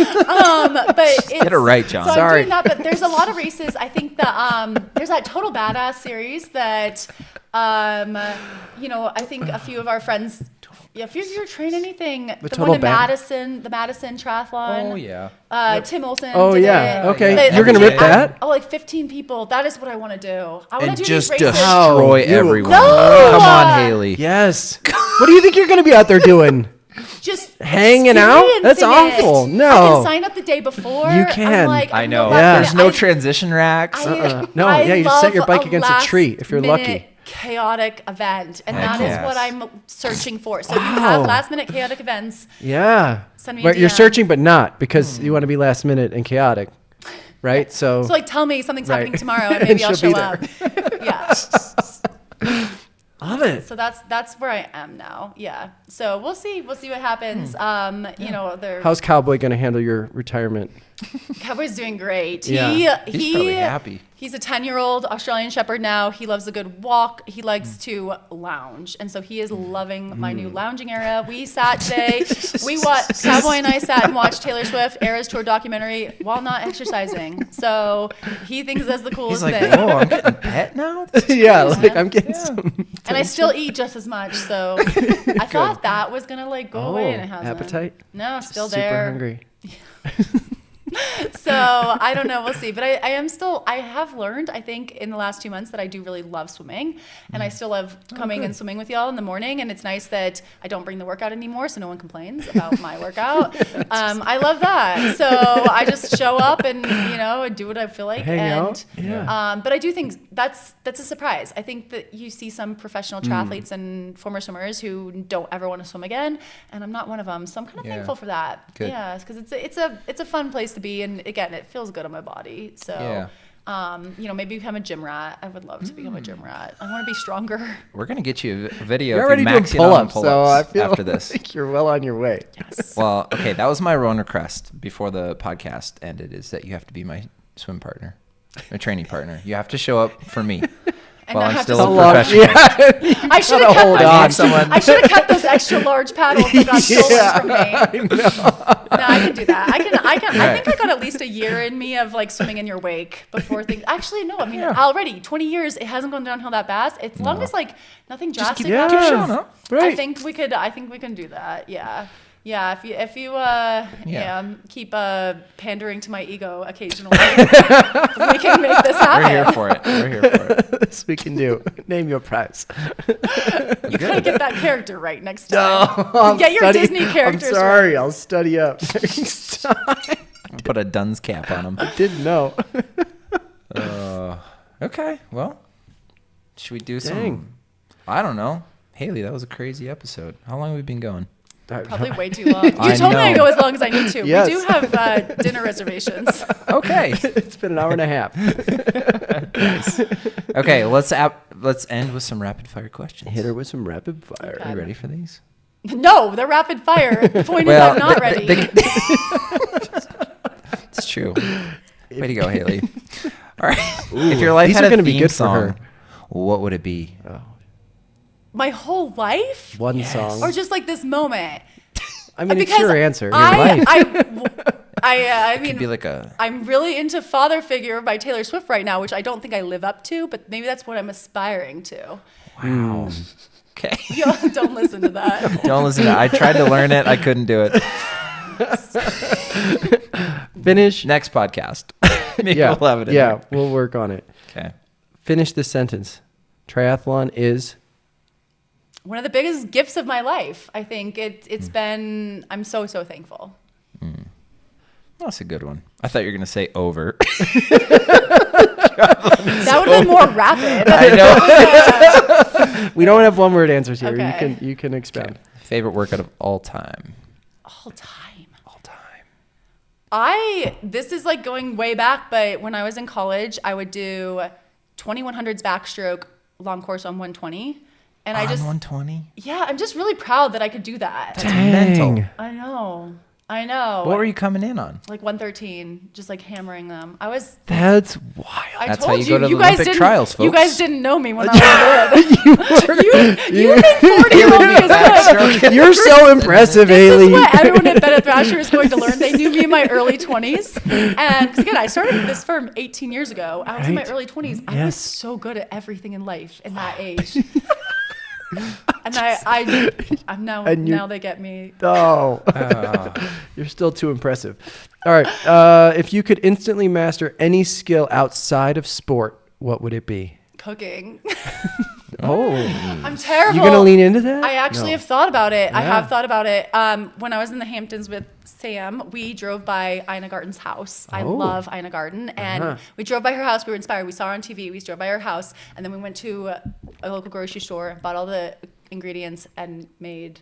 it's, Get it right, John. So Sorry. I'm doing that, but there's a lot of races. I think that there's that Total Badass series that I think a few of our friends. Yeah, if you're TrainAnything, the Total one in the Madison Triathlon. Oh, yeah. Tim Olson. Oh, did yeah. it. Okay. But You're going to rip I- that? Oh, like 15 people. That is what I want to do. I want And to do just these races. destroy You- everyone. No! Come on, Haley. Yes. What do you think you're going to be out there doing? Just Hanging out? That's experiencing awful. it. No. I can sign up the day before. You can. I'm like, I I'm know. not Yeah. There's no transition racks. No, yeah, you just set your bike against a tree if you're lucky. Chaotic event, and Heck that is yes. what I'm searching for. So if you have last minute chaotic events, Yeah. Send me a But you're DM. searching, but not because you want to be last minute and chaotic. Right? So so like tell me something's Right. happening tomorrow, and And maybe I'll she'll show be up. Yeah. love it. So that's where I am now. Yeah. So we'll see what happens. How's Cowboy going to handle your retirement? Cowboy's doing great. Yeah. He's probably happy. He's a 10-year-old Australian Shepherd now. He loves a good walk. He likes to lounge. And so he is loving my new lounging era. We sat today. Cowboy and I sat and watched Taylor Swift Eras Tour documentary while not exercising. So he thinks that's the He's coolest like, thing. whoa, I'm getting pet now? Yeah, crazy, like man. I'm getting some. And I still eat just as much. So I thought that was going to like go away, and it hasn't. appetite? No, still Super there. hungry. So I don't know. We'll see. But I have learned, I think, in the last 2 months that I do really love swimming. And I still love coming and swimming with y'all in the morning. And it's nice that I don't bring the workout anymore, so no one complains about my workout. I love that. So I just show up and, do what I feel like. Hang and, out. Yeah. But I do think that's a surprise. I think that you see some professional triathletes and former swimmers who don't ever want to swim again. And I'm not one of them. So I'm kind of thankful for that. Good. Yeah, because it's a fun place to be, and again, it feels good on my body. So, maybe become a gym rat. I would love to become a gym rat. I want to be stronger. We're going to get you a video You're of already you doing maxing out on pull-ups, so I feel after this. like you're well on your way. Well, okay, that was my run request before the podcast ended, is that you have to be my swim partner, my training partner. You have to show up for me. And While not I'm have to still a support- professional. I should Gotta have hold kept on. Need someone. I should have kept those extra large paddles that got stolen from me. No, I can do that. I think I got at least a year in me of like swimming in your wake before things. Actually, no. I mean, already 20 years, it hasn't gone downhill that fast. As long as like nothing drastic keep happens, showing up. Right. I think we can do that. Yeah. Yeah, if you keep pandering to my ego occasionally, we can make this happen. We're here for it. This we can do. Name your prize. You gotta get that character right next time. Get your Disney characters I'm sorry. I'll study up next time. Put a dunce cap on him. I didn't know. Okay, well, should we do Dang. some? I don't know. Haley, that was a crazy episode. How long have we been going? Probably way too long. You I told me know. to go as long as I need to. Yes. We do have dinner reservations. Okay. It's been an hour and a half. Okay, let's end with some rapid fire questions. Hit her with some rapid fire. Okay. Are you ready for these? No, they're rapid fire. The point is I'm not ready. It's true. Way to go, Haley. All right. If your life these had are a gonna be theme good for song, her. what would it be? My whole life? One song. Or just like this moment? I mean, it's Because your answer. Your I life. mean, Be like a I'm really into Father Figure by Taylor Swift right now, which I don't think I live up to, but maybe that's what I'm aspiring to. wow. Okay. Yo, don't listen to that. Don't listen to it. I tried to learn it. I couldn't do it. Finish. Next podcast. Maybe Yeah. we'll have it in Yeah. there. We'll work on it. Okay. Finish this sentence. Triathlon is. One of the biggest gifts of my life. I think it's been, I'm so thankful. That's a good one. I thought you were going to say over. That would have been more rapid. I know. We don't have one word answers here. Okay. You can expound. Favorite workout of all time. All time. All time. This is like going way back, but when I was in college, I would do 2100s backstroke long course on 120. And On I just, 120. yeah, I'm just really proud that I could do that. That's mental. I know. What were you coming in on? Like 113, just like hammering them. That's wild. That's told how you go to the you guys Olympic didn't, trials, You folks. guys didn't know me when I was good. You think 40-year-old me is good. You're so impressive, This Haley. is what everyone at Bennett Thrasher is going to learn. They knew me in my early 20s. And 'cause again, I started this firm 18 years ago. I was in my Right. early 20s. I Yes. was so good at everything in life in that age. And I'm now, And now they get me. Oh, you're still too impressive. All right. If you could instantly master any skill outside of sport, what would it be? Cooking. Oh, I'm terrible. you gonna lean into that? I actually No. have thought about it. I Yeah. have thought about it. When I was in the Hamptons with Sam, we drove by Ina Garten's house. I Oh. love Ina Garten. And we drove by her house. We were inspired. We saw her on TV. We drove by her house. And then we went to a local grocery store, bought all the ingredients, and made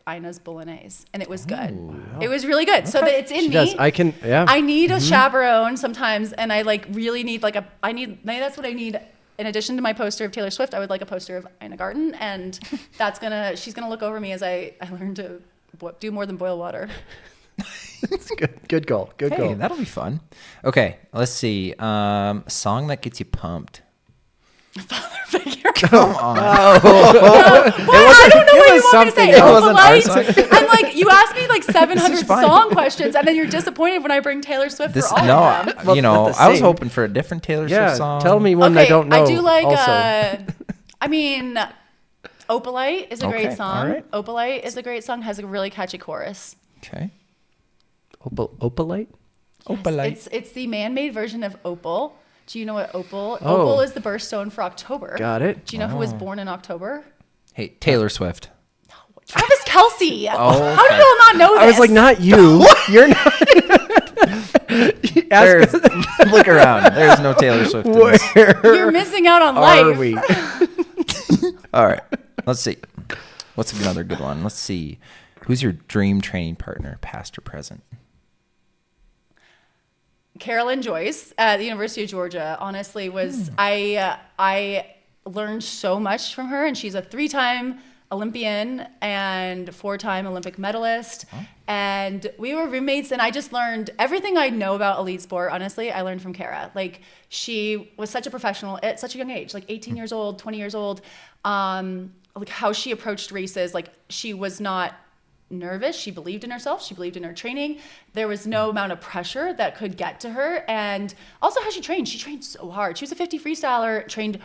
Ina's bolognese. And it was good. It was really good. So that it's in She me. does. I can. Yeah. I need a chaperone sometimes, and I like really need like maybe that's what I need. In addition to my poster of Taylor Swift, I would like a poster of Ina Garten, and she's gonna look over me as I learn to do more than boil water. It's good. Good goal. Good Hey, goal. that'll be fun. Okay, let's see. Song that gets you pumped. Father figure. Come on. I don't know what you want me to say. It wasn't our song. Opalite. I'm like, you asked me like 700 This is fine. song questions, and then you're disappointed when I bring Taylor Swift This for all no, of them. Well, you know, not the I was same. hoping for a different Taylor Yeah. Swift song. Tell me one Okay, I don't know. I do like. Also. I mean, Opalite is a Okay, great song. all right. Opalite is a great song. Has a really catchy chorus. Okay. Opalite. Opalite. It's the man-made version of opal. Do you know what opal? Oh. Opal is the birthstone for October. Got it. Do you know who was born in October? Hey, Taylor Swift. Travis Kelce. Oh, How do you all not know this? I was like, not you. You're not. There's, look around. There's no Taylor Swift. In this. You're missing out on Are life. we? All right. Let's see. What's another good one? Let's see. Who's your dream training partner, past or present? Carolyn Joyce at the University of Georgia, honestly, was I learned so much from her, and she's a 3-time Olympian and 4-time Olympic medalist. Oh. And we were roommates, and I just learned everything I know about elite sport. Honestly, I learned from Kara. Like, she was such a professional at such a young age, like 18 years old, 20 years old. Like how she approached races, like she was not nervous. She believed in herself. She believed in her training. There was no amount of pressure that could get to her. And also how she trained. She trained so hard. She was a 50 freestyler, trained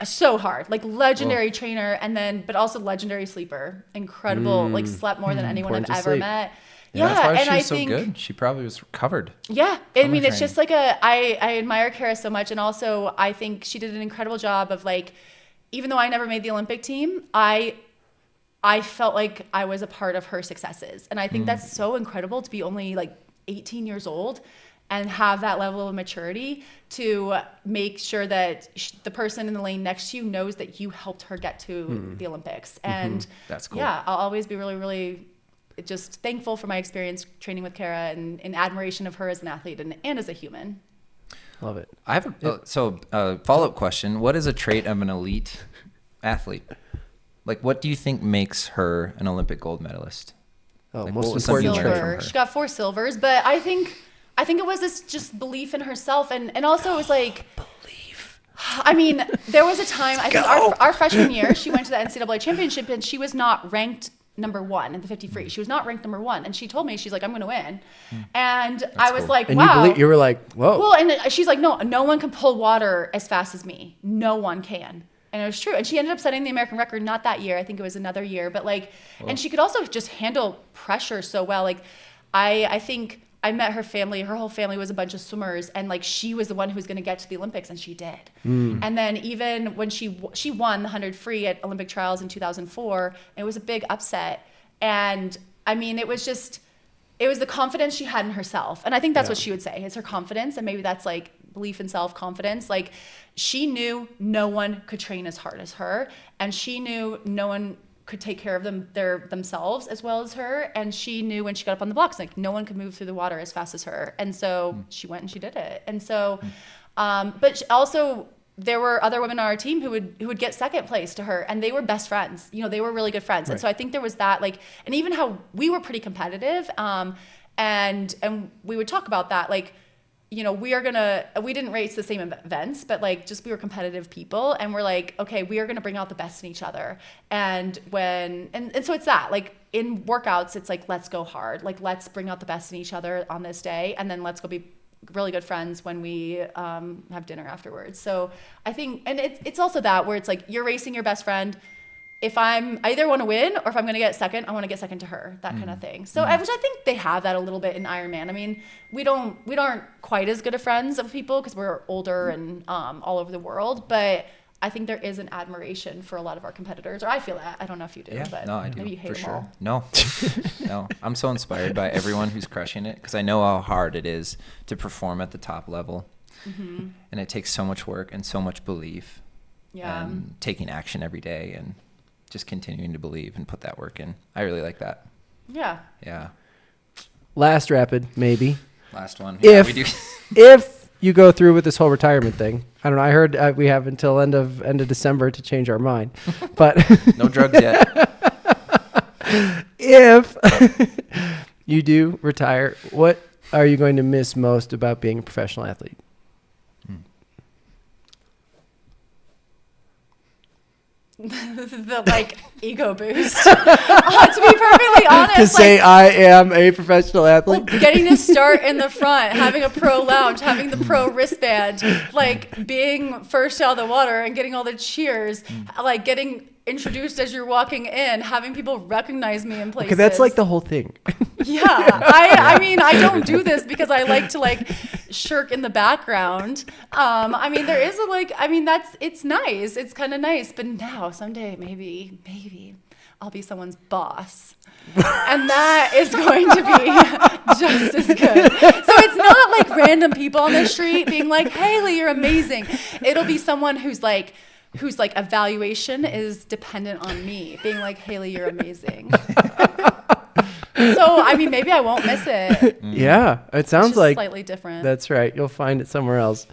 so hard, like legendary trainer, and then, but also legendary sleeper. Incredible, like slept more than anyone I've Important to ever sleep. met. That's why and she I was so think, good. She probably was recovered. yeah, I mean, it's training. just like I admire Kara so much. And also I think she did an incredible job of like, even though I never made the Olympic team, I felt like I was a part of her successes. And I think that's so incredible to be only like 18 years old and have that level of maturity to make sure that the person in the lane next to you knows that you helped her get to the Olympics. And That's cool. yeah, I'll always be really, really just thankful for my experience training with Kara and in admiration of her as an athlete and as a human. Love it. I have a follow-up question. What is a trait of an elite athlete? Like, what do you think makes her an Olympic gold medalist? Oh, Like, most what was something important you learned trait. from Silver. her? She got 4 silvers, but I think it was this just belief in herself, and also it was like I mean, there was a time I think our freshman year she went to the NCAA championship and she was not ranked number 1 in the 50 free. She was not ranked number 1, and she told me, she's like, I'm going to win, and I was cool. like, And wow. you were like, whoa. Well, and she's like, no one can pull water as fast as me. No one can. And it was true. And she ended up setting the American record, not that year. I think it was another year. But like, and she could also just handle pressure so well. Like, I think I met her family. Her whole family was a bunch of swimmers. And like, she was the one who was going to get to the Olympics, and she did. And then even when she won the 100 free at Olympic trials in 2004, it was a big upset. And I mean, it was the confidence she had in herself. And I think that's what she would say. It's her confidence. And maybe that's like belief and self-confidence. Like, she knew no one could train as hard as her, and she knew no one could take care of themselves as well as her. And she knew when she got up on the blocks, like, no one could move through the water as fast as her. And so she went and she did it. And so, but also there were other women on our team who would get second place to her, and they were best friends. You know, they were really good friends. Right. And so I think there was that, like, and even how we were pretty competitive. And we would talk about that, like, you know, we didn't race the same events, but like, just, we were competitive people, and we're like, okay, we are going to bring out the best in each other. And so it's that, like, in workouts, it's like, let's go hard. Like, let's bring out the best in each other on this day. And then let's go be really good friends when we have dinner afterwards. So I think, and it's also that, where it's like, you're racing your best friend. If I either want to win, or if I'm going to get second, I want to get second to her, that kind of thing. So, which I think they have that a little bit in Ironman. I mean, we aren't quite as good of friends of people because we're older and all over the world, but I think there is an admiration for a lot of our competitors, or I feel that. I don't know if you do, but no, I do, maybe you hate for them sure. all. No, I'm so inspired by everyone who's crushing it, because I know how hard it is to perform at the top level, and it takes so much work and so much belief, and taking action every day, and just continuing to believe and put that work in. I really like that. Yeah. Last rapid, maybe. Last one. Yeah, we do. If you go through with this whole retirement thing, I don't know. I heard we have until end of December to change our mind, but no drugs yet. If you do retire, what are you going to miss most about being a professional athlete? The like ego boost. To be perfectly honest, to say I am a professional athlete, getting to start in the front, having a pro lounge, having the pro wristband, like being first out of the water and getting all the cheers, like getting introduced as you're walking in, having people recognize me in places. Okay, that's like the whole thing. Yeah. I mean, I don't do this because I like to like shirk in the background. I mean, there is a like, I mean, it's nice. It's kind of nice. But now someday maybe I'll be someone's boss. And that is going to be just as good. So it's not like random people on the street being like, Haley, you're amazing. It'll be someone whose evaluation is dependent on me being like, Haley, you're amazing. So, I mean, maybe I won't miss it. Yeah, it sounds like slightly different. That's right. You'll find it somewhere else.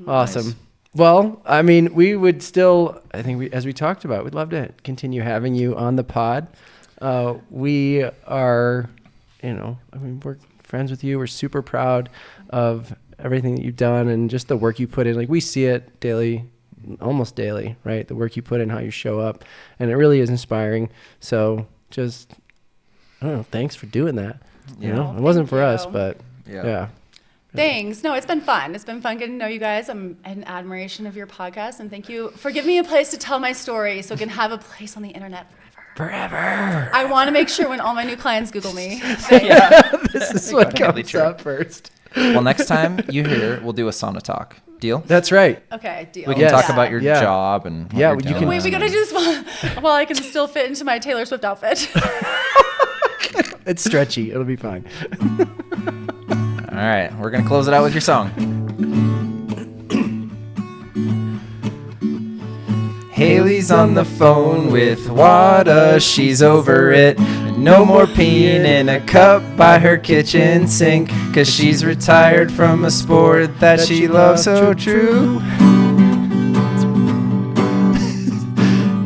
Awesome. Nice. Well, I mean, we would still, I think as we talked about, we'd love to continue having you on the pod. We are, we're friends with you. We're super proud of everything that you've done and just the work you put in. Like, we see it daily, almost daily, right? The work you put in, how you show up, and it really is inspiring. So just, I don't know, thanks for doing that. It wasn't for us, but yeah. Thanks. No, it's been fun. It's been fun getting to know you guys. I'm in admiration of your podcast, and thank you for giving me a place to tell my story so it can have a place on the internet forever. I want to make sure when all my new clients Google me. This is what comes up first. Well, next time you hear, we'll do a sauna talk. Deal? That's right. Okay, deal. We can talk about your job and what you're doing. Wait, we gotta do this while I can still fit into my Taylor Swift outfit. It's stretchy. It'll be fine. All right, we're gonna close it out with your song. Haley's on the phone with Wada, she's over it. No more peeing in a cup by her kitchen sink, 'cause she's retired from a sport that she loves so true.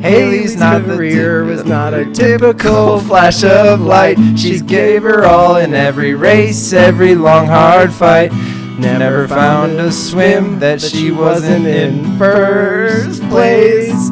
Haley's not the career was not a typical flash of light. She's gave her all in every race, every long hard fight. Never found a swim that she wasn't in first place.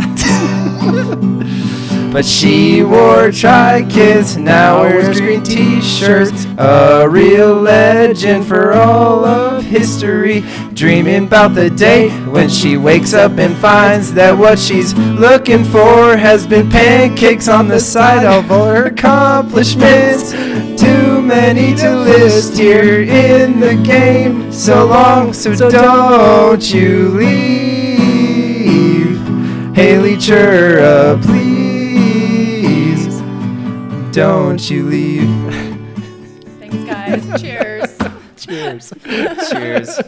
But she wore tri-kits, now wears green t-shirts. A real legend for all of history. Dreaming about the day when she wakes up and finds that what she's looking for has been pancakes on the side of all her accomplishments. Too many to list here in the game. So long, so don't you leave. Haley Chura, please. Don't you leave. Thanks, guys. Cheers. Cheers. Cheers.